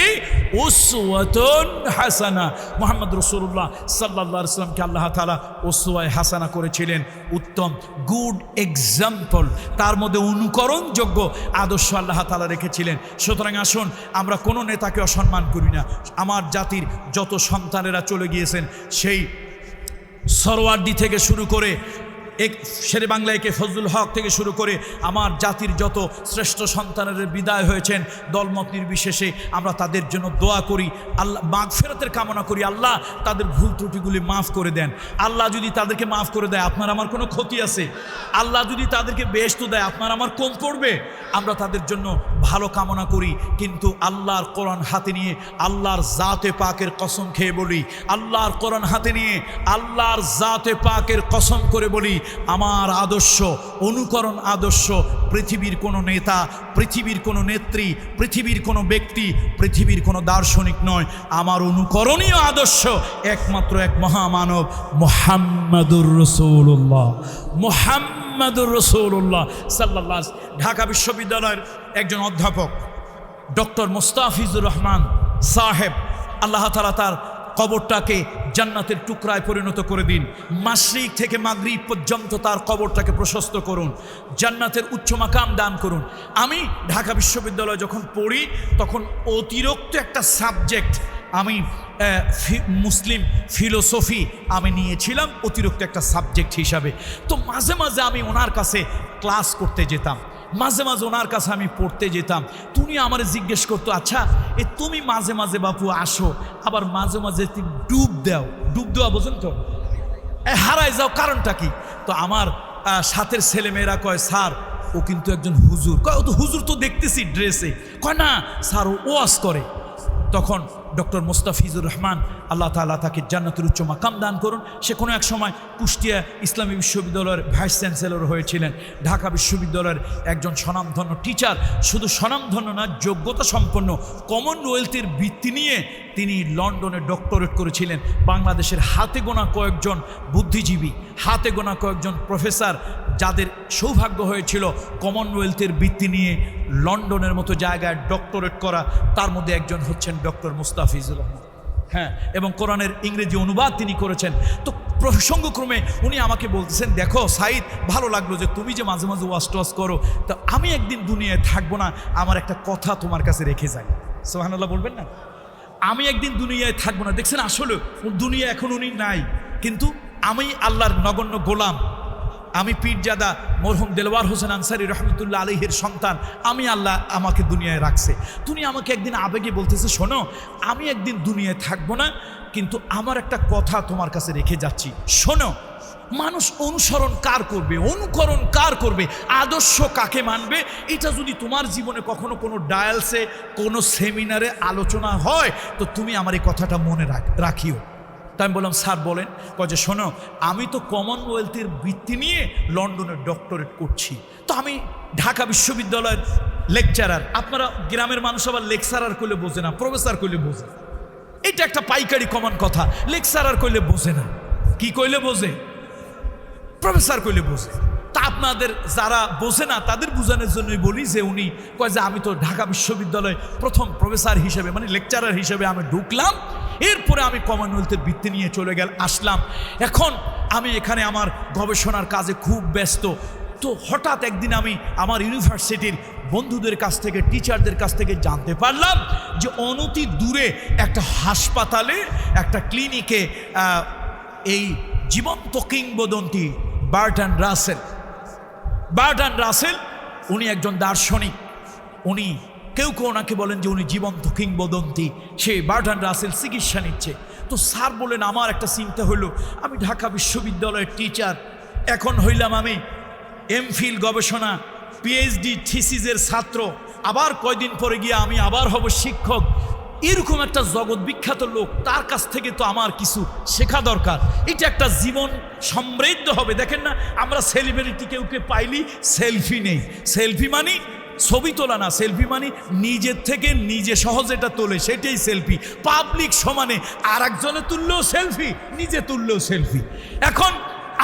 উসওয়াতুন হাসানা। মুহাম্মদ রাসূলুল্লাহ সাল্লাল্লাহু আলাইহি ওয়াসাল্লামকে আল্লাহ তাআলা উসওয়ায়ে হাসানা করেছিলেন, উত্তম গুড এক্সাম্পল, তার মধ্যে অনুকরণযোগ্য আদর্শ আল্লাহ তাআলা রেখেছিলেন। সুতরাং আসুন, আমরা কোনো নেতাকে অসম্মান করি না। আমার জাতির যত সন্তানেরা চলে গিয়েছেন, সেই সরওয়ার্দী থেকে শুরু করে শেরে বাংলা একে ফজলুল হক থেকে শুরু করে আমার জাতির যত শ্রেষ্ঠ সন্তানের বিদায় হয়েছেন, দলমত নির্বিশেষে আমরা তাদের জন্য দোয়া করি, আল্লাহ মাগফিরাতের কামনা করি, আল্লাহ তাদের ভুল ত্রুটিগুলি মাফ করে দেন। আল্লাহ যদি তাদেরকে মাফ করে দেয়, আপনার আমার কোনো ক্ষতি আছে? আল্লাহ যদি তাদেরকে বেহেশত দেয়, আপনার আমার কম পড়বে? আমরা তাদের জন্য ভালো কামনা করি, কিন্তু আল্লাহর কোরআন হাতে নিয়ে আল্লাহর জাতে পাকের কসম খেয়ে বলি, আল্লাহর কোরআন হাতে নিয়ে আল্লাহর জাতে পাকের কসম করে বলি, আমার আদর্শ, অনুকরণ আদর্শ, পৃথিবীর কোনো নেতা, পৃথিবীর কোনো নেত্রী, পৃথিবীর কোনো ব্যক্তি, পৃথিবীর কোনো দার্শনিক নয়, আমার অনুকরণীয় আদর্শ একমাত্র এক মহামানব মুহাম্মাদুর রাসূলুল্লাহ, মুহাম্মাদুর রাসূলুল্লাহ সাল্লাল্লাহু আলাইহি ওয়াসাল্লাম। ঢাকা বিশ্ববিদ্যালয়ের একজন অধ্যাপক ডক্টর মোস্তাফিজুর রহমান সাহেব, আল্লাহ তাআলা তার কবরটাকে জান্নাতের টুকরায় পরিণত করে দিন, মাশরিক থেকে মাগরিব পর্যন্ত তার কবরটাকে প্রশস্ত করুন, জান্নাতের উচ্চ মাকাম দান করুন। আমি ঢাকা বিশ্ববিদ্যালয়ে যখন পড়ি, তখন অতিরিক্ত একটা সাবজেক্ট আমি মুসলিম ফিলোসফি আমি নিয়েছিলাম অতিরিক্ত একটা সাবজেক্ট হিসাবে। তো মাঝে মাঝে আমি ওনার কাছে ক্লাস করতে যেতাম, মাঝে মাঝে ওনার কাছে আমি পড়তে যেতাম। তুমি আমার জিজ্ঞেস করতো, আচ্ছা তুমি মাঝে মাঝে বাপু আসো, আবার মাঝে মাঝে তুমি ডুব দেওয়া বোঝেন তো, হারায় যাও, কারণটা কি? তো আমার সাথের ছেলেমেয়েরা কয়, স্যার ও কিন্তু একজন হুজুর। কয়, ও তো হুজুর তো দেখতেছি ড্রেসে। কয়, না স্যার ও ওয়াজ করে। তখন ডক্টর মোস্তাফিজুর রহমান, আল্লাহ তাআলা তাকে জান্নাতের উচ্চ মাকাম দান করুন, সে কোনো এক সময় কুষ্টিয়া ইসলামী বিশ্ববিদ্যালয়ের ভাইস চ্যান্সেলর হয়েছিলেন, ঢাকা বিশ্ববিদ্যালয়ের একজন স্বনামধন্য টিচার, শুধু স্বনামধন্য না, যোগ্যতা সম্পন্ন, কমনওয়েলথের বৃত্তি নিয়ে তিনি লন্ডনে ডক্টরেট করেছিলেন। বাংলাদেশের হাতে গোনা কয়েকজন বুদ্ধিজীবী, হাতে গোনা কয়েকজন প্রফেসর যাদের সৌভাগ্য হয়েছিল কমনওয়েলথের বৃত্তি নিয়ে লন্ডনের মতো জায়গায় ডক্টরেট করা, তার মধ্যে একজন হচ্ছেন ডক্টর মুস্তাফিজুর রহমান। হ্যাঁ, এবং কোরআনের ইংরেজি অনুবাদ তিনি করেছেন। তো প্রসঙ্গক্রমে উনি আমাকে বলতেছেন, দেখো সাইদ, ভালো লাগলো যে তুমি যে মাঝে মাঝে ওয়াজ টোয়াজ করো, তো আমি একদিন দুনিয়ায় থাকবো না, আমার একটা কথা তোমার কাছে রেখে যাই। সুবহানাল্লাহ বলবেন না? আমি একদিন দুনিয়ায় থাকবো না। দেখছেন, আসলে দুনিয়া এখন উনি নাই, কিন্তু আমি আল্লাহর নগণ্য গোলাম, আমি পীরজাদা মরহুম দেলওয়ার হোসেন আনসারী রহমতুল্লাহ আলাইহির সন্তান, আমি আল্লাহ আমাকে দুনিয়ায় রাখছে। তুমি আমাকে একদিন আবেগে বলতেছে, শোনো আমি একদিন দুনিয়ায় থাকবো না, কিন্তু আমার একটা কথা তোমার কাছে রেখে যাচ্ছি, শোনো। মানুষ অনুসরণ কার করবে, অনুকরণ কার করবে, আদর্শ কাকে মানবে, এটা যদি তোমার জীবনে কখনো কোনো ডায়ালসে, কোনো সেমিনারে আলোচনা হয়, তো তুমি আমার এই কথাটা মনে রাখিও। তাই আমি বললাম, স্যার বলেন। যে শোনো, আমি তো কমনওয়েলথের বৃত্তি নিয়ে লন্ডনের ডক্টরেট করছি, তো আমি ঢাকা বিশ্ববিদ্যালয়ের লেকচারার। আপনারা গ্রামের মানুষ আবার লেকচারার করলে বোঝে না, প্রফেসর করলে বোঝে। এটা একটা পাইকারি কমন কথা। লেকচারার করলে বোঝে না, কি কইলে বোঝে? প্রফেসর কইলে বোঝে। তা আপনাদের যারা বোঝে না তাদের বোঝানোর জন্যই বলি যে উনি কয় যে আমি তো ঢাকা বিশ্ববিদ্যালয়ে প্রথম প্রফেসর হিসেবে, মানে লেকচারার হিসেবে আমি ঢুকলাম, এরপরে আমি কমনওয়েলথের বৃত্তি নিয়ে চলে আসলাম। এখন আমি এখানে আমার গবেষণার কাজে খুব ব্যস্ত। তো হঠাৎ একদিন আমি আমার ইউনিভার্সিটির বন্ধুদের কাছ থেকে, টিচারদের কাছ থেকে জানতে পারলাম যে অনতি দূরে একটা হাসপাতালে, একটা ক্লিনিকে এই জীবন্ত কিংবদন্তি বার্ট্রান্ড রাসেল, উনি একজন দার্শনিক। উনি কেউ ওনাকে বলেন যে উনি জীবন্ত কিংবদন্তি। সেই বার্ট্রান্ড রাসেল চিকিৎসা নিচ্ছে। তো স্যার বলেন, আমার একটা চিন্তা হলো, আমি ঢাকা বিশ্ববিদ্যালয়ের টিচার, এখন হইলাম আমি এমফিল গবেষণা পিএইচডি থিসিসের ছাত্র, আবার কয়দিন পরে গিয়ে আমি আবার হব শিক্ষক। এরকম একটা জগৎ বিখ্যাত লোক, তার কাছ থেকে তো আমার কিছু শেখা দরকার। এটা একটা জীবন সমৃদ্ধ হবে। দেখেন না, আমরা সেলিব্রিটি কেউকে পাইলি সেলফি নেই। সেলফি মানে ছবি তোলা না, সেলফি মানে নিজের থেকে নিজে সহজে এটা তোলে, সেটাই সেলফি। পাবলিক সমানে আর একজনে তুললেও সেলফি, নিজে তুললেও সেলফি। এখন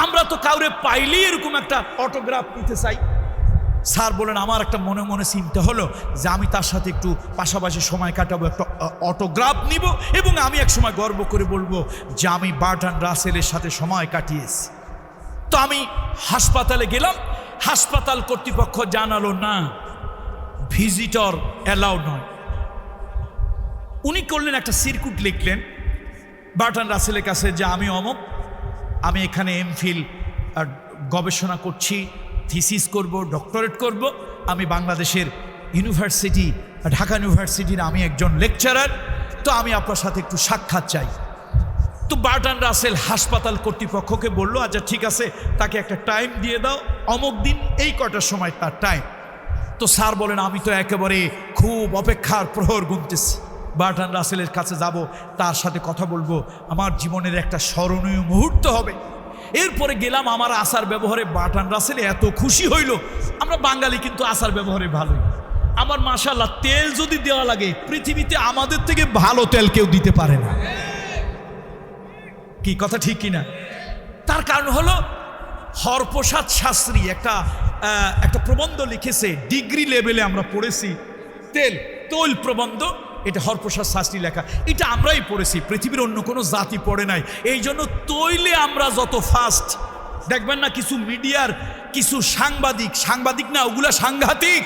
আমরা তো কাউরে পাইলেই এরকম একটা অটোগ্রাফ নিতে চাই। স্যার বলেন, আমার একটা মনে মনে চিন্তা হলো যে আমি তার সাথে একটু পাশাপাশি সময় কাটাবো, একটা অটোগ্রাফ নিব, এবং আমি এক সময় গর্ব করে বলবো যে আমি বার্ট্রান্ড রাসেলের সাথে সময় কাটিয়েছি। তো আমি হাসপাতালে গেলাম, হাসপাতাল কর্তৃপক্ষ জানালো না, ভিজিটর অ্যালাউড নয়। উনি করলেন একটা সিরকুট লিখলেন বার্ট্রান্ড রাসেলের কাছে যে আমি অমুক, আমি এখানে এমফিল গবেষণা করছি, থিসিস করব, ডক্টরেট করব, আমি বাংলাদেশের ইউনিভার্সিটি, ঢাকা ইউনিভার্সিটির আমি একজন লেকচারার, তো আমি আপনার সাথে একটু সাক্ষাৎ চাই। তো বার্ট্রান্ড রাসেল হাসপাতাল কর্তৃপক্ষকে বলল, আচ্ছা ঠিক আছে, তাকে একটা টাইম দিয়ে দাও, অমুক দিন এই কটার সময় তার টাইম। তো স্যার বলেন, আমি তো একেবারে খুব অপেক্ষার প্রহর গুনতেছি, বার্ট্রান্ড রাসেলের কাছে যাব, তার সাথে কথা বলবো, আমার জীবনের একটা স্মরণীয় মুহূর্ত হবে। এরপরে গেলাম, আমার আচার ব্যবহারে বার্ট্রান্ড রাসেল এত খুশি হইল। আমরা বাঙালি কিন্তু আচার ব্যবহারে ভালোই। আমার মাশাআল্লাহ, তেল যদি দেওয়া লাগে পৃথিবীতে আমাদের থেকে ভালো তেল কেউ দিতে পারে না। কি কথা ঠিক কিনা? তার কারণ হলো হরপ্রসাদ শাস্ত্রী একটা প্রবন্ধ লিখেছে, ডিগ্রি লেভেলে আমরা পড়েছি, তৈল প্রবন্ধ, এটা হরপ্রসাদ শাস্ত্রী লেখা, এটা আমরাই পড়েছি, পৃথিবীর অন্য কোনো জাতি পড়ে নাই। এই জন্য তৈলে আমরা যত ফাস্ট। দেখবেন না কিছু মিডিয়ার কিছু সাংবাদিক না, ওগুলা সাংঘাতিক।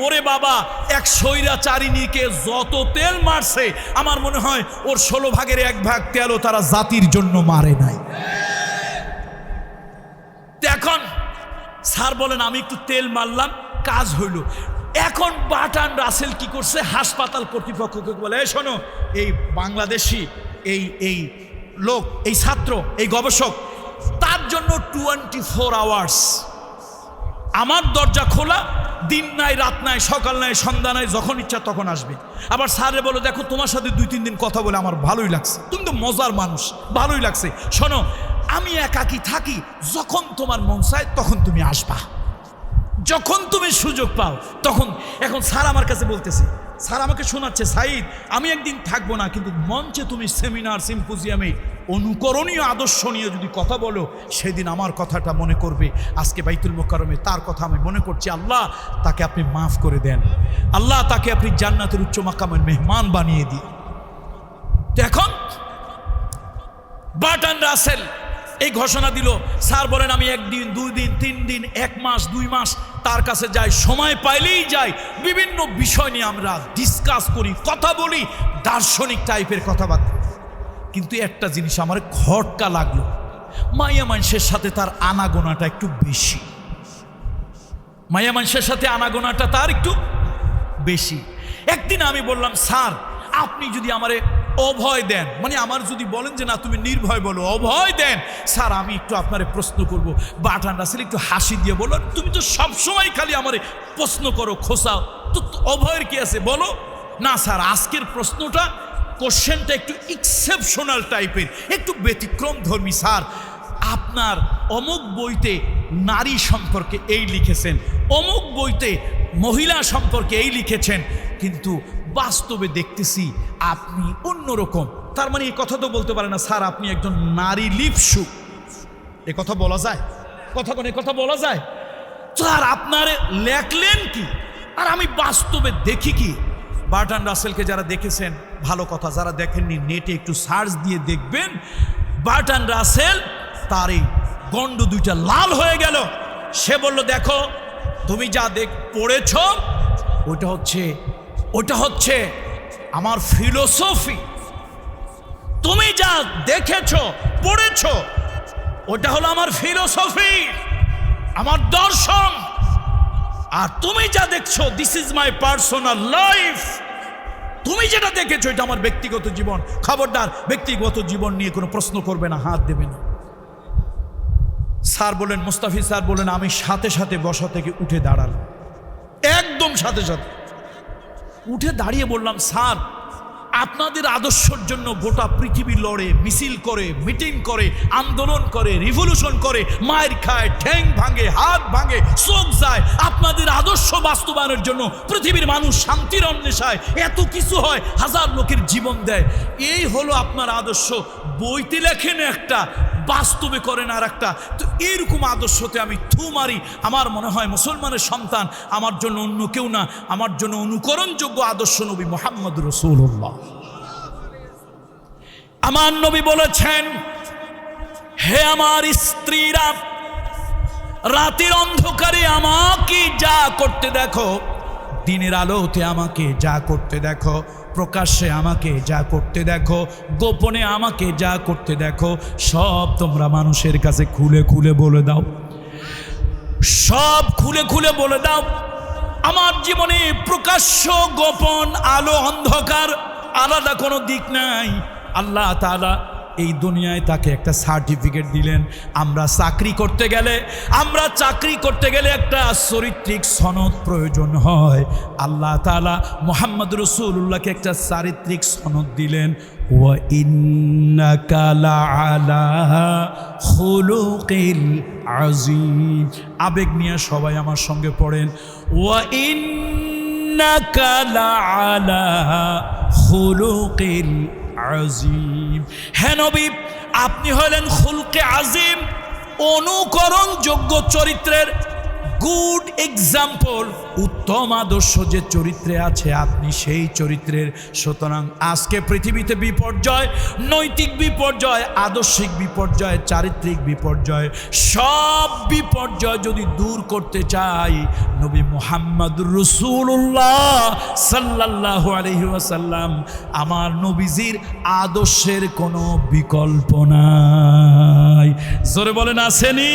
ওরে বাবা, এক স্বৈরাচারিণীকে যত তেল মারছে, আমার মনে হয় ওর 16 ভাগের 1 ভাগ তেলও তারা জাতির জন্য মারে নাই। এখন স্যার বলেন, আমি একটু তেল মারলাম, কাজ হইল। এখন বার্ট্রান্ড রাসেল কি করছে, হাসপাতাল কর্তৃপক্ষকে বলে, শোনো, এই বাংলাদেশি এই লোক, এই ছাত্র, এই গবেষক, তার জন্য 24 আওয়ার্স আমার দরজা খোলা, দিন নাই রাত নাই, সকাল নাই সন্ধ্যা নাই, যখন ইচ্ছা তখন আসবে। আবার স্যারে বলো, দেখো তোমার সাথে 2-3 দিন কথা বলে আমার ভালোই লাগছে, তুমি তো মজার মানুষ, ভালোই লাগছে। শোনো, আমি একাকী থাকি, যখন তোমার মন চায় তখন তুমি আসবা, যখন তুমি সুযোগ পাও তখন। এখন স্যার আমার কাছে বলতেছে, স্যার আমাকে শোনাচ্ছে, সাঈদ আমি একদিন থাকবো না, কিন্তু মঞ্চে তুমি সেমিনার সিম্পোজিয়ামে অনুকরণীয় আদর্শ নিয়ে যদি কথা বলো, সেদিন আমার কথাটা মনে করবে। আজকে বাইতুল মোকাররমে তার কথা আমি মনে করছি। আল্লাহ তাকে আপনি মাফ করে দেন, আল্লাহ তাকে আপনি জান্নাতের উচ্চ মাকামের মেহমান বানিয়ে দিন। তো এখন বার্ট্রান্ড রাসেল এই ঘোষণা দিল, স্যার বলেন আমি একদিন, 2 দিন, 3 দিন, 1 মাস, 2 মাস তার কাছে যাই, সময় পাইলেই যাই, বিভিন্ন বিষয় নিয়ে আমরা ডিসকাস করি, কথা বলি, দার্শনিক টাইপের কথাবার্তা। কিন্তু একটা জিনিস আমার খটকা লাগলো, মাইয়া মানুষের সাথে তার আনাগোনাটা একটু বেশি, মাইয়া মানুষের সাথে আনাগোনাটা তার একটু বেশি। একদিন আমি বললাম, স্যার আপনি যদি আমারে অভয় দেন, মানে আমার যদি বলেন যে না তুমি নির্ভয় বলো, অভয় দেন, স্যার আমি একটু আপনারে প্রশ্ন করব। বার্ট্রান্ড রাসেল একটু হাসি দিয়ে বলল, তুমি তো সবসময় খালি আমারে প্রশ্ন করো, খোসাও, তো অভয়ের কি আছে বলো। না স্যার, আজকের প্রশ্নটা, কোশ্চেনটা একটু এক্সেপশনাল টাইপের, একটু ব্যতিক্রম ধর্মী। স্যার আপনার অমুক বইতে নারী সম্পর্কে এই লিখেছেন, অমুক বইতে মহিলা সম্পর্কে এই লিখেছেন, কিন্তু বাস্তবে দেখতেছি আপনি অন্যরকম। তার মানে এই কথা তো বলতে পারে না স্যার আপনি একজন নারী লিপসু, এ কথা বলা যায়? কথা বলা যায়? স্যার আপনারে লেখলেন কি, আর আমি বাস্তবে দেখি কি। বার্ট্রান্ড রাসেলকে যারা দেখেছেন ভালো কথা, যারা দেখেননি নেটে একটু সার্চ দিয়ে দেখবেন। বার্ট্রান্ড রাসেল তার এই গন্ড দুইটা লাল হয়ে গেল। সে বলল, দেখো তুমি যা পড়েছ ওটা হচ্ছে আমার ফিলোসফি, তুমি যা দেখেছ পড়েছ ওটা হলো আমার ফিলোসফি, আমার দর্শন, আর তুমি যা দেখছো this is my personal life. তুমি যেটা দেখেছো এটা আমার ব্যক্তিগত জীবন, খবরদার ব্যক্তিগত জীবন নিয়ে কোনো প্রশ্ন করবে না, হাত দেবে না। স্যার বলেন, মুস্তাফিজ স্যার বলেন, আমি সাথে সাথে বসা থেকে উঠে দাঁড়ালাম, একদম সাথে সাথে উঠে দাঁড়িয়ে বললাম, স্যার আপনাদের আদর্শের জন্য গোটা পৃথিবী লড়ে, মিছিল করে, মিটিং করে, আন্দোলন করে, রিভলিউশন করে, মায়ের খায়, ঠ্যাং ভাঙে, হাত ভাঙে, চোখ যায়, আপনাদের আদর্শ বাস্তবায়নের জন্য পৃথিবীর মানুষ শান্তির অন্বেষায় এত কিছু হয়, হাজার লোকের জীবন দেয়। এই হলো আপনার আদর্শ, বইতে লেখেন একটা, বাস্তবে করেন আর একটা। তো এইরকম আদর্শতে আমি থু মারি। আমার মনে হয় মুসলমানের সন্তান আমার জন্য অন্য কেউ না, আমার জন্য অনুকরণযোগ্য আদর্শ নবী মুহাম্মদ রাসূলুল্লাহ। আমার নবী বলেছেন, হে আমার স্ত্রীরা, রাতের অন্ধকারে আমাকে যা করতে দেখো, দিনের আলোতে আমাকে যা করতে দেখো, প্রকাশ্যে আমাকে যা করতে দেখো, গোপনে আমাকে যা করতে দেখো, সব তোমরা মানুষের কাছে খুলে খুলে বলে দাও, সব খুলে খুলে বলে দাও। আমার জীবনে প্রকাশ্য গোপন আলো অন্ধকার আলাদা কোনো দিক নাই। আল্লাহ তাআলা এই দুনিয়ায় তাকে একটা সার্টিফিকেট দিলেন। আমরা চাকরি করতে গেলে একটা চরিত্রিক সনদ প্রয়োজন হয়। আল্লাহ তাআলা মুহাম্মদ রাসূলুল্লাহকে একটা চারিত্রিক সনদ দিলেন, ওয়া ইন্নাকা লাআলা খুলুকিল আযীম। আবেগ নিয়ে সবাই আমার সঙ্গে পড়েন, ওয়া ইন্নাকা লাআলা খুলুকিল আজিম। হে নবী, আপনি হলেন খুলকে আজিম, অনুকরণযোগ্য চরিত্রের গুড এক্সাম্পল, উত্তম আদর্শ যে চরিত্রে আছে আপনি সেই চরিত্রের। সুতরাং আজকে পৃথিবীতে বিপর্যয়, নৈতিক বিপর্যয়, আদর্শিক বিপর্যয়, চারিত্রিক বিপর্যয়, সব বিপর্যয় যদি দূর করতে চাই, নবী মুহাম্মদুর রাসূলুল্লাহ সাল্লাল্লাহু আলাইহি ওয়াসাল্লাম, আমার নবীজির আদর্শের কোনো বিকল্প নাই। জোরে বলেন আসেনি?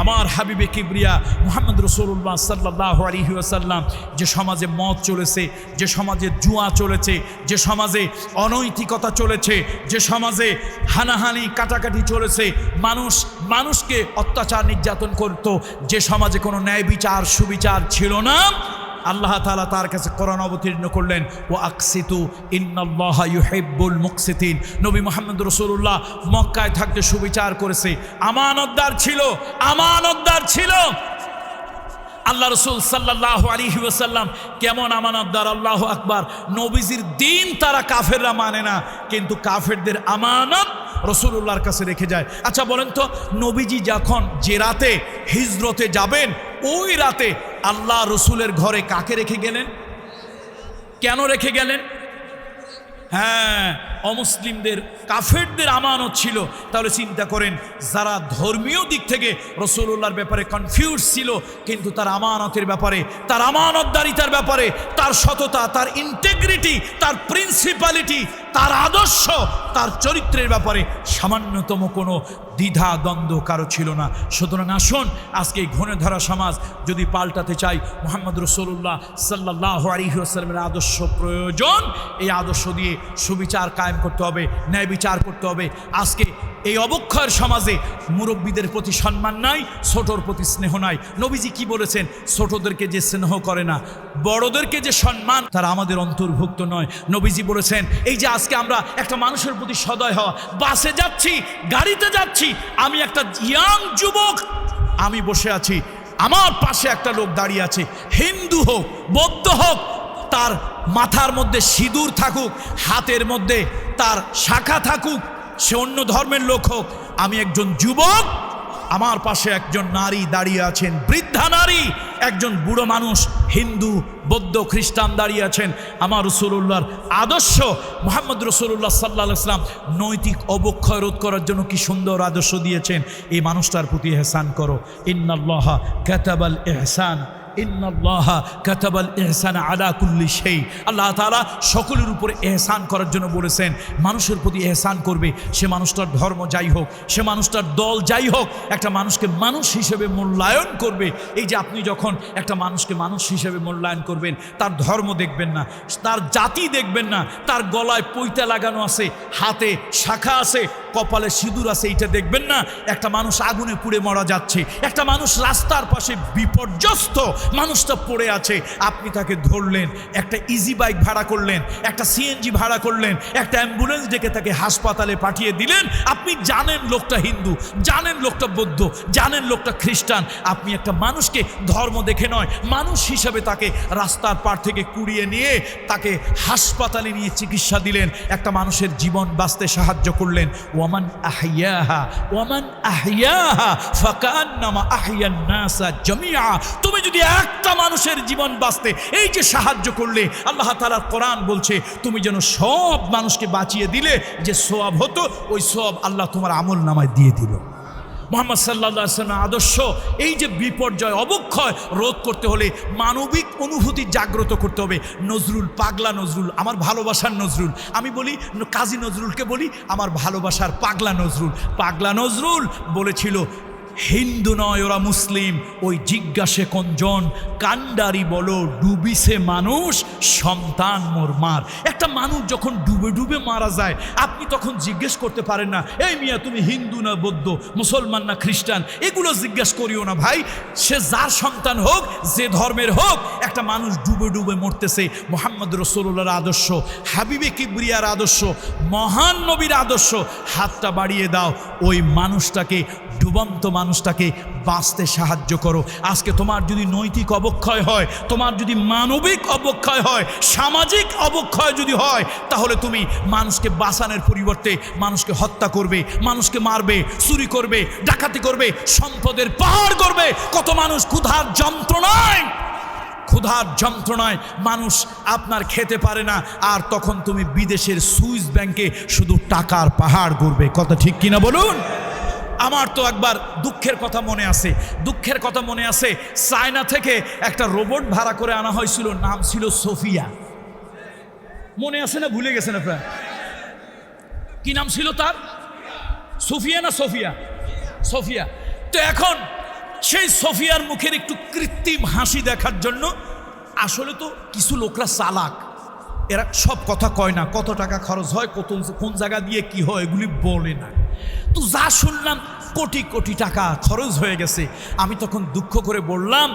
আমার হাবিবে কিবরিয়া মুহাম্মদ রাসূলুল্লাহ সাল্লাল্লাহু আলাইহি ওয়াসাল্লাম যে সমাজে মদ চলেছে, যে সমাজে জুয়া চলেছে, যে সমাজে অনৈতিকতা চলেছে, যে সমাজে হানাহানি কাটাকাটি চলেছে, মানুষকে অত্যাচার নির্যাতন করত, যে সমাজে কোনো ন্যায় বিচার সুবিচার ছিল না, আল্লাহ তাআলা তার কাছে কোরআন অবতীর্ণ করলেন, ওয়া আকসিতু ইন্নাল্লাহা ইউহিব্বুল মুকসিতিন। নবী মুহাম্মদ রাসূলুল্লাহ মক্কায় থাকতে সুবিচার করেছে, আমানতদার ছিল। আল্লাহ রসুল সাল্লাল্লাহু আলাইহি ওয়াসাল্লাম কেমন আমানতদার, আল্লাহু আকবার। নবীজির দিন তারা কাফেররা মানে না, কিন্তু কাফেরদের আমানত রসুলুল্লাহর কাছে রেখে যায়। আচ্ছা বলেন তো, নবীজি যখন যে রাতে হিজরতে যাবেন, ওই রাতে আল্লাহ রসুলের ঘরে কাকে রেখে গেলেন? কেন রেখে গেলেন? হ্যাঁ, অমুসলিমদের, কাফেরদের আমানত ছিল। তাহলে চিন্তা করেন, যারা ধর্মীয় দিক থেকে রসুলুল্লাহর ব্যাপারে কনফিউজ ছিল, কিন্তু তার আমানতের ব্যাপারে, তার আমানতদারিতার ব্যাপারে, তার সততা, তার ইন্টেগ্রিটি, তার প্রিন্সিপালিটি, তার আদর্শ, তার চরিত্রের ব্যাপারে সামান্যতম কোনো দ্বিধা দ্বন্দ্ব কারো ছিল না। সুতরাং আসুন, আজকে এই ঘনে ধরা সমাজ যদি পাল্টাতে চাই, মুহাম্মদ রাসূলুল্লাহ সাল্লাল্লাহু আলাইহি ওয়াসাল্লামের আদর্শ প্রয়োজন। এই আদর্শ দিয়ে সুবিচার কায়েম করতে হবে, ন্যায় বিচার করতে হবে। আজকে এই অবক্ষয়ের সমাজে মুরব্বীদের প্রতি সম্মান নাই, ছোটর প্রতি স্নেহ নাই। নবীজি কি বলেছেন? ছোটদেরকে যে স্নেহ করে না, বড়দেরকে যে সম্মান, তারা আমাদের অন্তর্ভুক্ত নয়। নবীজি বলেছেন, এই যে আজকে আমরা একটা মানুষের প্রতি সদয় হওয়া, বাসে যাচ্ছি, গাড়িতে যাচ্ছি, আমি একটা ইয়াং যুবক, আমি বসে আছি, আমার পাশে একটা লোক দাঁড়িয়ে আছে, হিন্দু হোক, বৌদ্ধ হোক, তার মাথার মধ্যে সিঁদুর থাকুক, হাতের মধ্যে তার শাখা থাকুক, সে অন্য ধর্মের লোক হোক, আমি একজন যুবক, আমার পাশে একজন নারী দাঁড়িয়ে আছেন, বৃদ্ধা নারী, একজন বুড়ো মানুষ, হিন্দু, বৌদ্ধ, খ্রিস্টান দাঁড়িয়ে আছেন। আমার রাসূলুল্লাহর আদর্শ, মুহাম্মদ রাসূলুল্লাহ সাল্লাল্লাহু আলাইহি ওয়াসাল্লাম নৈতিক অবক্ষয় রোধ করার জন্য কি সুন্দর আদর্শ দিয়েছেন। এই মানুষটার প্রতি ইহসান করো। ইন্নাল্লাহা কাতাবাল ইহসান, ইন্নাল্লাহা কাতাবাল ইহসান আলা কুল্লি শাই। আল্লাহ তাআলা সকলের উপরে ইহসান করার জন্য বলেছেন। মানুষের প্রতি ইহসান করবে, সে মানুষটার ধর্ম যাই হোক, সে মানুষটার দল যাই হোক, একটা মানুষকে মানুষ হিসেবে মূল্যায়ন করবে। এই যে আপনি যখন একটা মানুষকে মানুষ হিসেবে মূল্যায়ন করবেন, তার ধর্ম দেখবেন না, তার জাতি দেখবেন না, তার গলায় পৈতা লাগানো আছে, হাতে শাখা আছে, কপালে সিঁদুর আছে, এইটা দেখবেন না। একটা মানুষ আগুনে পুড়ে মারা যাচ্ছে, একটা মানুষ রাস্তার পাশে বিপর্যস্ত, মানুষটা পড়ে আছে, আপনি তাকে ধরলেন, একটা ইজি বাইক ভাড়া করলেন, একটা সিএনজি ভাড়া করলেন, একটা অ্যাম্বুলেন্স ডেকে তাকে হাসপাতালে পাঠিয়ে দিলেন। আপনি জানেন লোকটা হিন্দু, জানেন লোকটা বৌদ্ধ, জানেন লোকটা খ্রিস্টান, আপনি একটা মানুষকে ধর্ম দেখে নয়, মানুষ হিসাবে তাকে রাস্তার পার থেকে কুড়িয়ে নিয়ে তাকে হাসপাতালে নিয়ে চিকিৎসা দিলেন, একটা মানুষের জীবন বাঁচতে সাহায্য করলেন। ওয়ামান আহইয়াহা, ওয়ামান আহইয়াহা ফাকান্নামা আহইয়ান নাসা জামিআ। তুমি যদি একটা মানুষের জীবন বাঁচতে এই যে সাহায্য করলে, আল্লাহ তাআলার কোরআন বলছে তুমি যেন সব মানুষকে বাঁচিয়ে দিলে, যে সওয়াব হতো ওই সওয়াব আল্লাহ তোমার আমল নামায় দিয়ে দিল। মুহাম্মদ সাল্লাল্লাহু আলাইহি ওয়াসাল্লাম আদর্শ, এই যে বিপর্যয় অবক্ষয় রোধ করতে হলে মানবিক অনুভূতি জাগ্রত করতে হবে। নজরুল, পাগলা নজরুল, আমার ভালোবাসার নজরুল, আমি বলি কাজী নজরুলকে বলি আমার ভালোবাসার পাগলা নজরুল। পাগলা নজরুল বলেছিল, হিন্দু নয় ওরা মুসলিম, ওই জিজ্ঞাসে কোনজন, কান্ডারি বলো ডুবিছে মানুষ, সন্তান মোর মার। একটা মানুষ যখন ডুবে ডুবে মারা যায়, আপনি তখন জিজ্ঞেস করতে পারেন না, এই মিয়া তুমি হিন্দু না বৌদ্ধ, মুসলমান না খ্রিস্টান, এগুলো জিজ্ঞেস করিও না ভাই। সে যার সন্তান হোক, যে ধর্মের হোক, একটা মানুষ ডুবে ডুবে মরতেছে। মুহাম্মদ রাসূলুল্লাহর আদর্শ, হাবিবে কিবরিয়ার আদর্শ, মহান নবীর আদর্শ, হাতটা বাড়িয়ে দাও, ওই মানুষটাকে, ডুবন্ত মানুষটাকে বাঁচতে সাহায্য করো। আজকে তোমার যদি নৈতিক অবক্ষয় হয়, তোমার যদি মানবিক অবক্ষয় হয়, সামাজিক অবক্ষয় যদি হয়, তাহলে তুমি মানুষকে বাঁচানোর পরিবর্তে মানুষকে হত্যা করবে, মানুষকে মারবে, চুরি করবে, ডাকাতি করবে, সম্পদের পাহাড় করবে। কত মানুষ ক্ষুধার যন্ত্রণায় মানুষ আপনার খেতে পারে না, আর তখন তুমি বিদেশের সুইস ব্যাংকে শুধু টাকার পাহাড় করবে। কথা ঠিক কিনা বলুন? আমার তো একবার দুঃখের কথা মনে আছে, চায়না থেকে একটা রোবট ভাড়া করে আনা হয়েছিল, নাম ছিল সোফিয়া। মনে আছে না ভুলে গেছেন আপনারা? কি নাম ছিল তার? সোফিয়া না সোফিয়া? সোফিয়া। তো এখন সেই সোফিয়ার মুখের একটু কৃত্রিম হাসি দেখার জন্য, আসলে তো কিছু লোকরা চালাক, এরা সব কথা কয় না, কত টাকা খরচ হয়, কোন জায়গা দিয়ে কি হয় এগুলি বলে না। তো যা শুনলাম কোটি কোটি টাকা খরচ হয়ে গেছে। আমি তখন দুঃখ করে বললাম,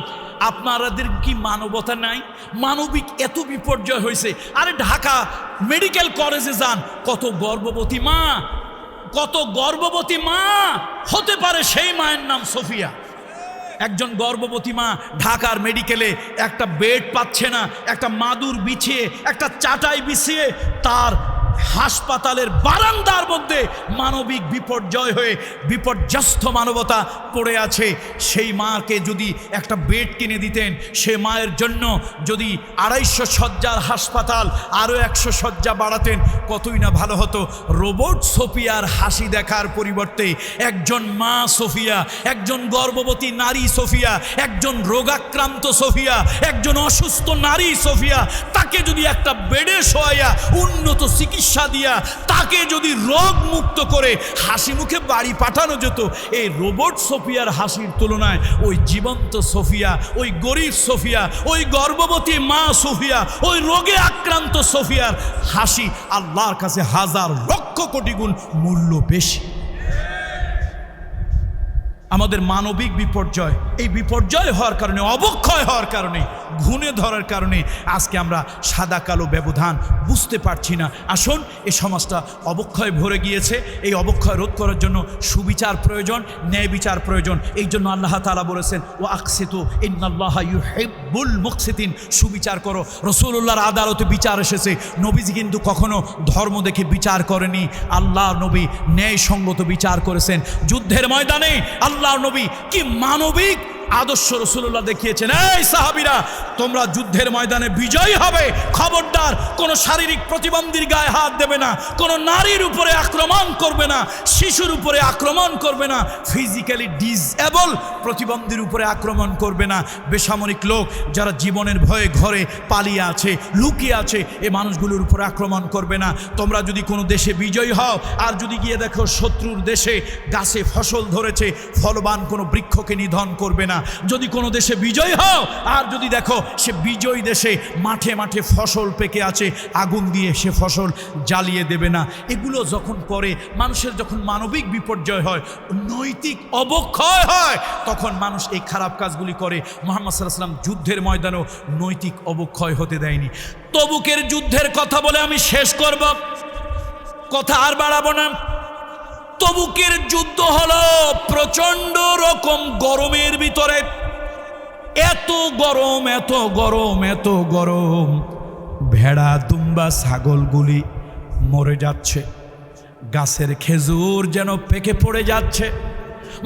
আপনাদের কি মানবতা নাই? মানবিক এত বিপর্যয় হয়েছে। আরে ঢাকা মেডিকেল কলেজে যান, কত গর্ভবতী মা হতে পারে, সেই মায়ের নাম সোফিয়া। একজন গর্ভবতী মা ঢাকার মেডিকেলে একটা বেড পাচ্ছে না, একটা মাদুর বিছিয়ে, একটা চাটাই বিছিয়ে তার হাসপাতালের বারান্দার মধ্যে মানবিক বিপর্যয় হয়ে বিপর্যস্ত মানবতা পড়ে আছে। সেই মাকে যদি একটা বেড কিনে দিতেন, সে মায়ের জন্য যদি 250 শয্যার হাসপাতাল আরও 100 শয্যা বাড়াতেন, কতই না ভালো হতো। রোবট সোফিয়ার হাসি দেখার পরিবর্তে একজন মা সোফিয়া, একজন গর্ভবতী নারী সোফিয়া, একজন রোগাক্রান্ত সোফিয়া, একজন অসুস্থ নারী সোফিয়া, তাকে যদি একটা বেডে শোয়াইয়া উন্নত চিকিৎসা দিয়া তাকে যদি রোগ মুক্ত করে হাসি মুখে বাড়ি পাঠানো যেত, এই রোবট সোফিয়ার হাসির তুলনায় ওই জীবন্ত সোফিয়া, ওই গরিব সোফিয়া, ওই গর্ভবতী মা সোফিয়া, ওই রোগে আক্রান্ত সোফিয়ার হাসি আল্লাহর কাছে হাজার লক্ষ কোটি গুণ মূল্য বেশি। আমাদের মানবিক বিপর্যয়, এই বিপর্যয় হওয়ার কারণে, অবক্ষয় হওয়ার কারণে, ঘুণে ধরার কারণে আজকে আমরা সাদা কালো ব্যবধান বুঝতে পারছি না। আসুন, এই সমাজটা অবক্ষয় ভরে গিয়েছে। এই অবক্ষয় রোধ করার জন্য সুবিচার প্রয়োজন, ন্যায় বিচার প্রয়োজন। এই জন্য আল্লাহ তাআলা বলেছেন, ও আকসিতু ইন্নাল্লাহা ইউহিব্বুল মুকসিতিন, সুবিচার করো। রাসূলুল্লাহর আদালতে বিচার এসেছে। নবীজি কিন্তু কখনো ধর্ম দেখে বিচার করেনি, আল্লাহর নবী ন্যায়সঙ্গত বিচার করেছেন। যুদ্ধের ময়দানে আল্লাহর নবী কি মানবিক আদর্শ রাসূলুল্লাহ দেখিয়েছেন। এই সাহাবীরা, তোমরা যুদ্ধের ময়দানে বিজয়ী হবে, খবরদার কোনো শারীরিক প্রতিবন্ধীর গায়ে হাত দেবে না, কোনো নারীর উপরে আক্রমণ করবে না, শিশুর উপরে আক্রমণ করবে না, ফিজিক্যালি ডিসএবল প্রতিবন্ধীর উপরে আক্রমণ করবে না, বেসামরিক লোক যারা জীবনের ভয়ে ঘরে পালিয়ে আছে, লুকিয়ে আছে, এই মানুষগুলোর উপরে আক্রমণ করবে না। তোমরা যদি কোনো দেশে বিজয়ী হও আর যদি গিয়ে দেখো শত্রুর দেশে গাছে ফসল ধরেছে, ফলবান কোনো বৃক্ষকে নিধন করবে না। যদি কোনো দেশে বিজয় হও আর যদি দেখো সে বিজয়ী দেশে মাঠে মাঠে ফসল পেকে আছে, আগুন দিয়ে সে ফসল জ্বালিয়ে দেবে না। এগুলো যখন করে, মানুষের যখন মানবিক বিপর্যয় হয়, নৈতিক অবক্ষয় হয়, তখন মানুষ এই খারাপ কাজগুলি করে। মুহাম্মদ সাল্লাল্লাহু আলাইহি ওয়াসাল্লাম যুদ্ধের ময়দানেও নৈতিক অবক্ষয় হতে দেয়নি। তবুকের যুদ্ধের কথা বলে আমি শেষ করব, কথা আর বাড়াবো না। তবুকের যুদ্ধ হলো প্রচণ্ড রকম গরমের ভিতরে, এত গরম, এত গরম, এত গরম, ভেড়া দুম্বা ছাগলগুলি মরে যাচ্ছে, গাছের খেজুর যেন পেকে পড়ে যাচ্ছে,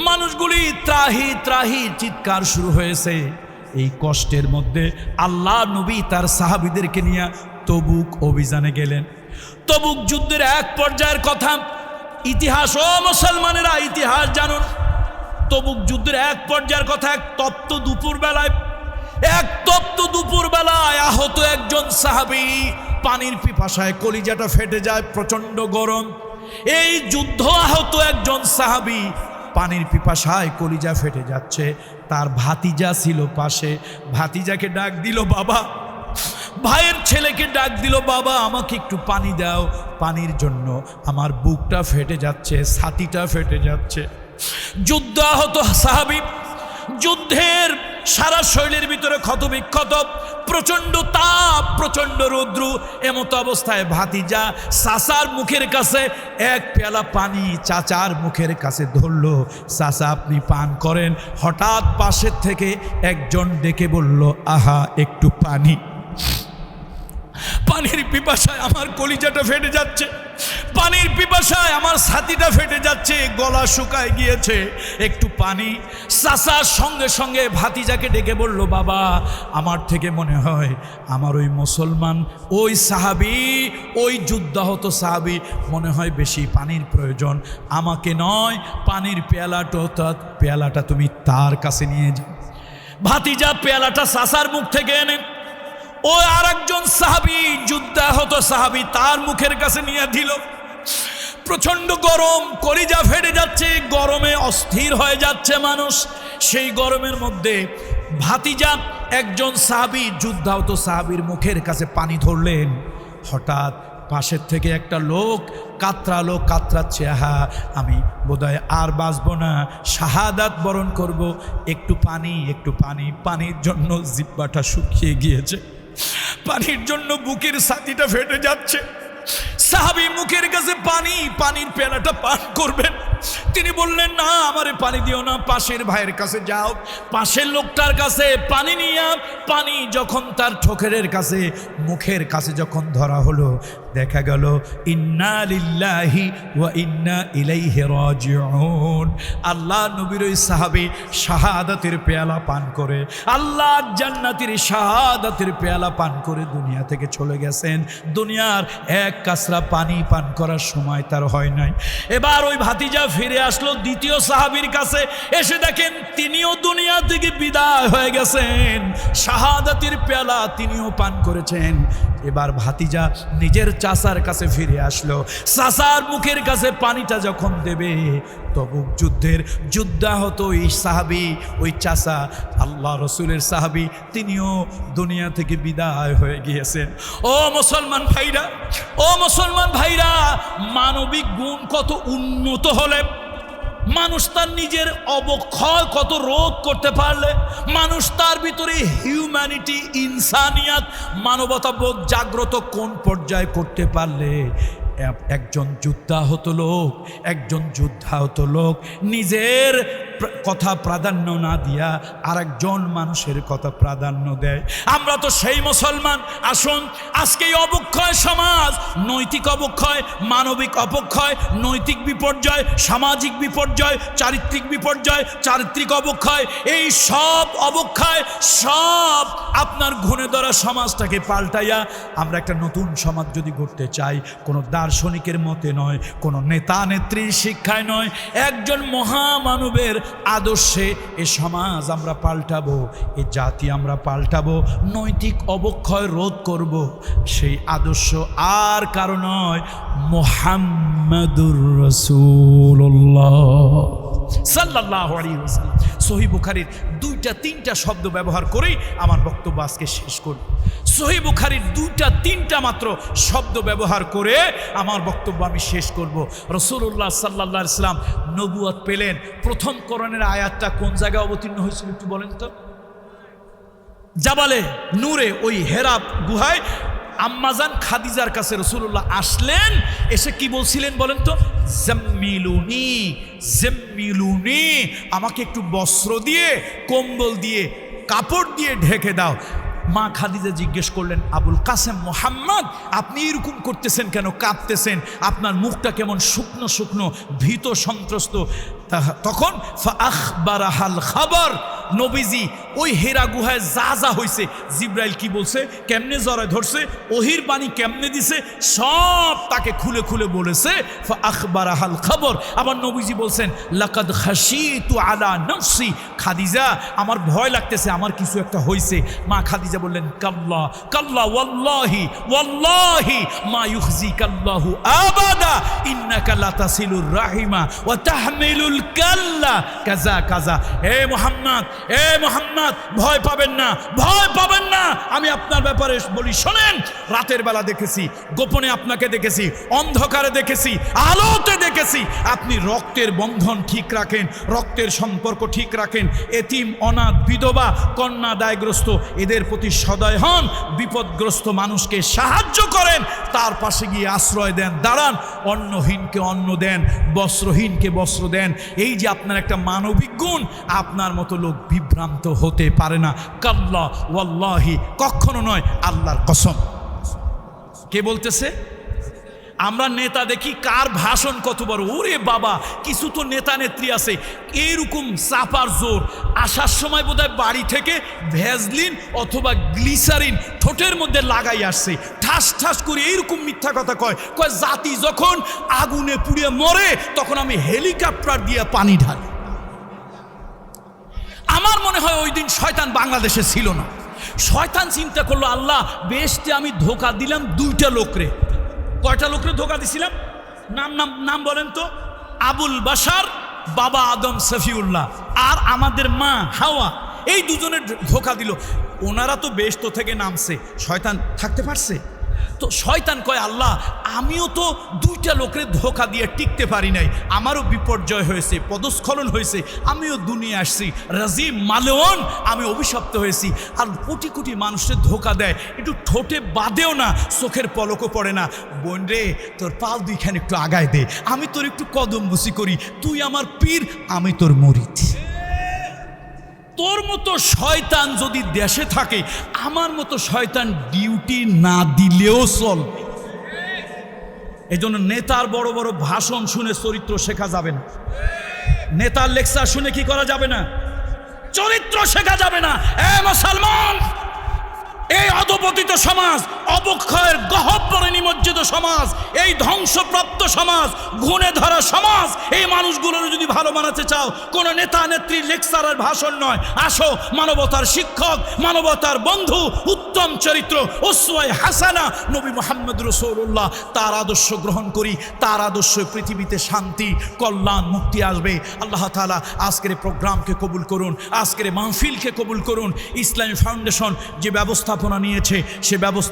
মানুষগুলি ত্রাহি ত্রাহি চিৎকার শুরু হয়েছে। এই কষ্টের মধ্যে আল্লাহ নবী তার সাহাবীদেরকে নিয়ে তবুক অভিযানে গেলেন। তবুক যুদ্ধের এক পর্যায়ের কথা, ইতিহাস, ও মুসলমানেরা ইতিহাস জানুন। তবুক যুদ্ধের এক পর্যায়ের কথা, এক তপ্ত দুপুর বেলায় আহত একজন সাহাবী, পানির পিপাসায় কলিজাটা ফেটে যায়, প্রচন্ড গরম। এই যুদ্ধ আহত একজন সাহাবী পানির পিপাসায় কলিজা ফেটে যাচ্ছে। তার ভাতিজা ছিল পাশে, ভাতিজাকে ডাক দিল, বাবা, ভাইয়ের ছেলেকে ডাক দিল, বাবা আমাকে একটু পানি দাও, পানির জন্য আমার বুকটা ফেটে যাচ্ছে, ছাতিটা ফেটে যাচ্ছে। যুদ্ধ আহত সাহাবী, যুদ্ধের সারা শরীরের ভিতরে ক্ষতবিক্ষত, প্রচণ্ড তাপ, প্রচণ্ড রৌদ্র। এমত অবস্থায় ভাতিজা চাচার মুখের কাছে এক পেয়ালা পানি চাচার মুখের কাছে ধরল, চাচা আপনি পান করেন। হঠাৎ পাশের থেকে একজন ডেকে বলল, আহা একটু পানি। পানির পিপাসায় আমার কলিজাটা ফেটে যাচ্ছে, পানির পিপাসায় আমার ছাতিটা ফেটে যাচ্ছে, গলা শুকায় গিয়েছে, একটু পানি। চাচা সঙ্গে সঙ্গে ভাতিজাকে ডেকে বলল, বাবা আমার থেকে মনে হয় আমার ওই মুসলমান, ওই সাহাবী, ওই যুদ্ধাহত সাহাবী মনে হয় বেশি পানির প্রয়োজন, আমাকে নয়, পানির পেয়ালাটা তুমি তার কাছে নিয়ে যাও। ভাতিজা পেয়ালাটা চাচার মুখ থেকে এনে ও আর একজন সাহাবী, যুদ্ধাহত সাহাবী, তার মুখের কাছে নিয়ে দিল। প্রচন্ড গরম, কলিজা ফেটে যাচ্ছে, গরমে অস্থির হয়ে যাচ্ছে মানুষ। সেই গরমের মধ্যে ভাতিজা একজন সাহাবী, যুদ্ধাহত সাহাবীর মুখের কাছে পানি ধরলেন। হঠাৎ পাশের থেকে একটা লোক কাতরাচ্ছে, আহা আমি বোধহয় আর বাঁচব না, শাহাদাত বরণ করব, একটু পানি, একটু পানি। পানির জন্য জিহ্বাটা শুকিয়ে গিয়েছে, পানির জন্য বুকের ছাতিটা ফেটে যাচ্ছে। সাহাবী মুখের কাছে পানি, পানির পেয়ালাটা পান করবেন, তিনি বললেন, না আমারে পানি দিও না, পাশের ভাইয়ের কাছে যাও। পাশের লোকটার কাছে পানি নিয়ে, পানি যখন তার ঠোঁটের কাছে মুখের কাছে যখন ধরা হলো, দেখা গেল ইন্না লিল্লাহি ওয়া ইন্না ইলাইহি রাজিউন। আল্লাহ নবীর ওই সাহাবী শাহাদাতের পেয়ালা পান করে, আল্লাহ জান্নাতের শাহাদাতের পেয়ালা পান করে দুনিয়া থেকে চলে গেছেন। দুনিয়ার এক কাসরা পানি পান করার সময় তার হয় নাই। এবার ওই ভাতিজা ফিরে আসলো দ্বিতীয় সাহাবীর কাছে, এসে দেখেন তিনিও দুনিয়া থেকে বিদায় হয়ে গেছেন, শাহাদাতের পেয়ালা তিনিও পান করেছেন। এবার ভাতিজা নিজের চাচার কাছে ফিরে আসলো, চাচার মুখের কাছে পানিটা যখন দেবে, তবুক যুদ্ধের যুদ্ধাহত ওই সাহাবী, ওই চাচা আল্লাহ রসুলের সাহাবী, তিনিও দুনিয়া থেকে বিদায় হয়ে গিয়েছেন। ও মুসলমান ভাইরা, ও মুসলমান ভাইরা, মানবিক গুণ কত উন্নত হলে মানুষ তার নিজের অবক্ষয় কত রোধ করতে পারলে, মানুষ তার ভিতরে হিউম্যানিটি, ইনসানিয়াত, মানবতাবোধ জাগ্রত কোন পর্যায়ে করতে পারলে, একজন যুদ্ধাহত লোক নিজের কথা প্রাধান্য না দিয়া আরেকজন মানুষের কথা প্রাধান্য দেয়। আমরা তো সেই মুসলমান। আসুন আজকে এই অবক্ষয় সমাজ, নৈতিক অবক্ষয়, মানবিক অবক্ষয়, নৈতিক বিপর্যয়, সামাজিক বিপর্যয়, চারিত্রিক বিপর্যয়, চারিত্রিক অবক্ষয়, এই সব অবক্ষয় সব আপনার ঘুণে ধরা সমাজটাকে পাল্টাইয়া আমরা একটা নতুন সমাজ যদি গড়তে চাই, কোনো দার্শনিকের মতে নয়, কোনো নেতা নেত্রীর শিক্ষায় নয়, একজন মহামানবের আদর্শে এ সমাজ আমরা পাল্টাবো, এ জাতি আমরা পাল্টাবো, নৈতিক অবক্ষয় রোধ করব। সেই আদর্শ আর কারো নয়, মুহাম্মাদুর রাসূলুল্লাহ সাল্লাল্লাহু আলাইহি ওয়াসাল্লাম। সহিহ বুখারীর 2-3টা শব্দ ব্যবহার করেই আমার বক্তব্য আজকে শেষ করব। সহিহ বুখারীর 2-3টা মাত্র শব্দ ব্যবহার করে আমার বক্তব্য আমি শেষ করব। রাসূলুল্লাহ সাল্লাল্লাহু আলাইহি ওয়াসাল্লাম নবুয়ত পেলেন, প্রথম কোরআনের আয়াতটা কোন জায়গায় অবতীর্ণ হয়েছিল একটু বলেন তো? জাবালে নূরে, ওই হেরা গুহায় আম্মাজান খাদিজার কাছে রাসূলুল্লাহ আসলেন, এসে কি বলছিলেন বলেন তো? জাম্মিলুনি, জাম্মিলুনি, আমাকে একটু বস্ত্র দিয়ে, কম্বল দিয়ে, কাপড় দিয়ে ঢেকে দাও। মা খাদিজা জিজ্ঞেস করলেন, আবুল কাসেম মুহাম্মদ, আপনি এরকম করতেছেন কেন, কাঁপতেছেন, আপনার মুখটা কেমন শুকনো শুকনো, ভীত সন্ত্রস্ত। তখন ফাআখবারাহাল খাবার, নবীজি ওই হেরা গুহায় যা যা হয়েছে, জিব্রাইল কি বলছে, কেমনে জড়ায় ধরছে, ওহির বাণী কেমনে দিছে, সব তাকে খুলে খুলে বলেছে। ফাআখবারাহাল খবর। আবার নবীজি বলছেন, লাকাদ খাশিতু আলা নফসি, খাদিজা আমার ভয় লাগতেছে, আমার কিছু একটা হয়েছে। মা খাদিজা বললেন, কাল্লা কাল্লা, ওয়াল্লাহি ওয়াল্লাহি মা ইউখজিকাল্লাহু আবাদা, ইন্নাকা লাতাসিলুর রাহিমা ওয়া তাহমিলুল কাল্লা কাজা কাজা। হে মুহাম্মদ, এ মুহাম্মদ, ভয় পাবেন না, ভয় পাবেন না। আমি আপনার ব্যাপারে বলি, শোনেন, রাতের বেলা দেখেছি, গোপনে আপনাকে দেখেছি, অন্ধকারে দেখেছি, আলোতে দেখেছি। আপনি রক্তের বন্ধন ঠিক রাখেন, রক্তের সম্পর্ক ঠিক রাখেন, এতিম, অনাথ, বিধবা, কন্যা, দায়গ্রস্ত, এদের প্রতি সদয় হন, বিপদগ্রস্ত মানুষকে সাহায্য করেন, তার পাশে গিয়ে আশ্রয় দেন, দাঁড়ান, অন্নহীনকে অন্ন দেন, বস্ত্রহীনকে বস্ত্র দেন। এই যে আপনার একটা মানবিক গুণ, আপনার মতো লোক বিভ্রান্ত হতে পারে না। কাল্লা ওয়াল্লাহি, কখনো নয়, আল্লাহর কসম। কে বলতেছে? আমরা নেতা দেখি, কার ভাষণ কত বড়, ওরে বাবা, কিছু তো নেতা নেত্রী আছে এইরকম চাপার জোর, আসার সময় বোধহয় বাড়ি থেকে ভ্যাজলিন অথবা গ্লিসারিন ঠোঁটের মধ্যে লাগাই আসছে, ঠাস ঠাস করে এইরকম মিথ্যা কথা কয়, জাতি যখন আগুনে পুড়িয়ে মরে তখন আমি হেলিকপ্টার দিয়ে পানি ঢালি। আমার মনে হয় ওই দিন শয়তান বাংলাদেশে ছিল না। শয়তান চিন্তা করলো, আল্লাহ বেশতে আমি ধোকা দিলাম 2টা লোকরে। কয়টা লোকরে ধোকা দিছিলাম? নাম বলেন তো? আবুল বাশার, বাবা আদম সফিউল্লাহ, আর আমাদের মা হাওয়া, এই দুজনের ধোকা দিল। ওনারা তো বেশত থেকে নামছে, শয়তান থাকতে পারছে? তো শয়তান কয়, আল্লাহ আমিও তো দুইটা লোকের ধোঁকা দিয়ে টিকতে পারি নাই, আমারও বিপর্যয় হয়েছে, পদস্খলন হয়েছে, আমিও দুনিয়া আসছি রাজিম মালেওয়ান, আমি অভিশপ্ত হয়েছি। আর কোটি কোটি মানুষের ধোঁকা দেয়, একটু ঠোঁটে বাদেও না, চোখের পলকও পড়ে না। বোন রে, তোর পাল দুইখানে একটু আগায় দে, আমি তোর একটু কদম বুসি করি, তুই আমার পীর, আমি তোর মুরিদ। তোর মতো শয়তান যদি দেশে থাকে, আমার মতো শয়তান ডিউটি না দিলেও চলবে। এই জন্য নেতার বড় বড় ভাষণ শুনে চরিত্র শেখা যাবে না, নেতার লেকচার শুনে কি করা যাবে না, চরিত্র শেখা যাবে না। এ মুসলমান, এই অধপতিত সমাজ, অবক্ষয়ের গহ্বরে নিমজ্জিত সমাজ, এই ধ্বংসপ্রাপ্ত সমাজ, গুণে ধরা সমাজ, এই মানুষগুলোর যদি ভালো বানাতে চাও, কোনো নেতা নেত্রী লেকচারের ভাষণ নয়, আসো মানবতার শিক্ষক, মানবতার বন্ধু, উত্তম চরিত্র, উসওয়ায়ে হাসানা নবী মুহাম্মদ রাসূলুল্লাহ, তার আদর্শ গ্রহণ করি, তার আদর্শ পৃথিবীতে শান্তি, কল্যাণ, মুক্তি আসবে। আল্লাহ তাআলা আজকের এই প্রোগ্রামকে কবুল করুন, আজকের এই মাহফিলকে কবুল করুন। ইসলামী ফাউন্ডেশন যে ব্যবস্থাপনা নিয়েছে, সে ব্যবস্থা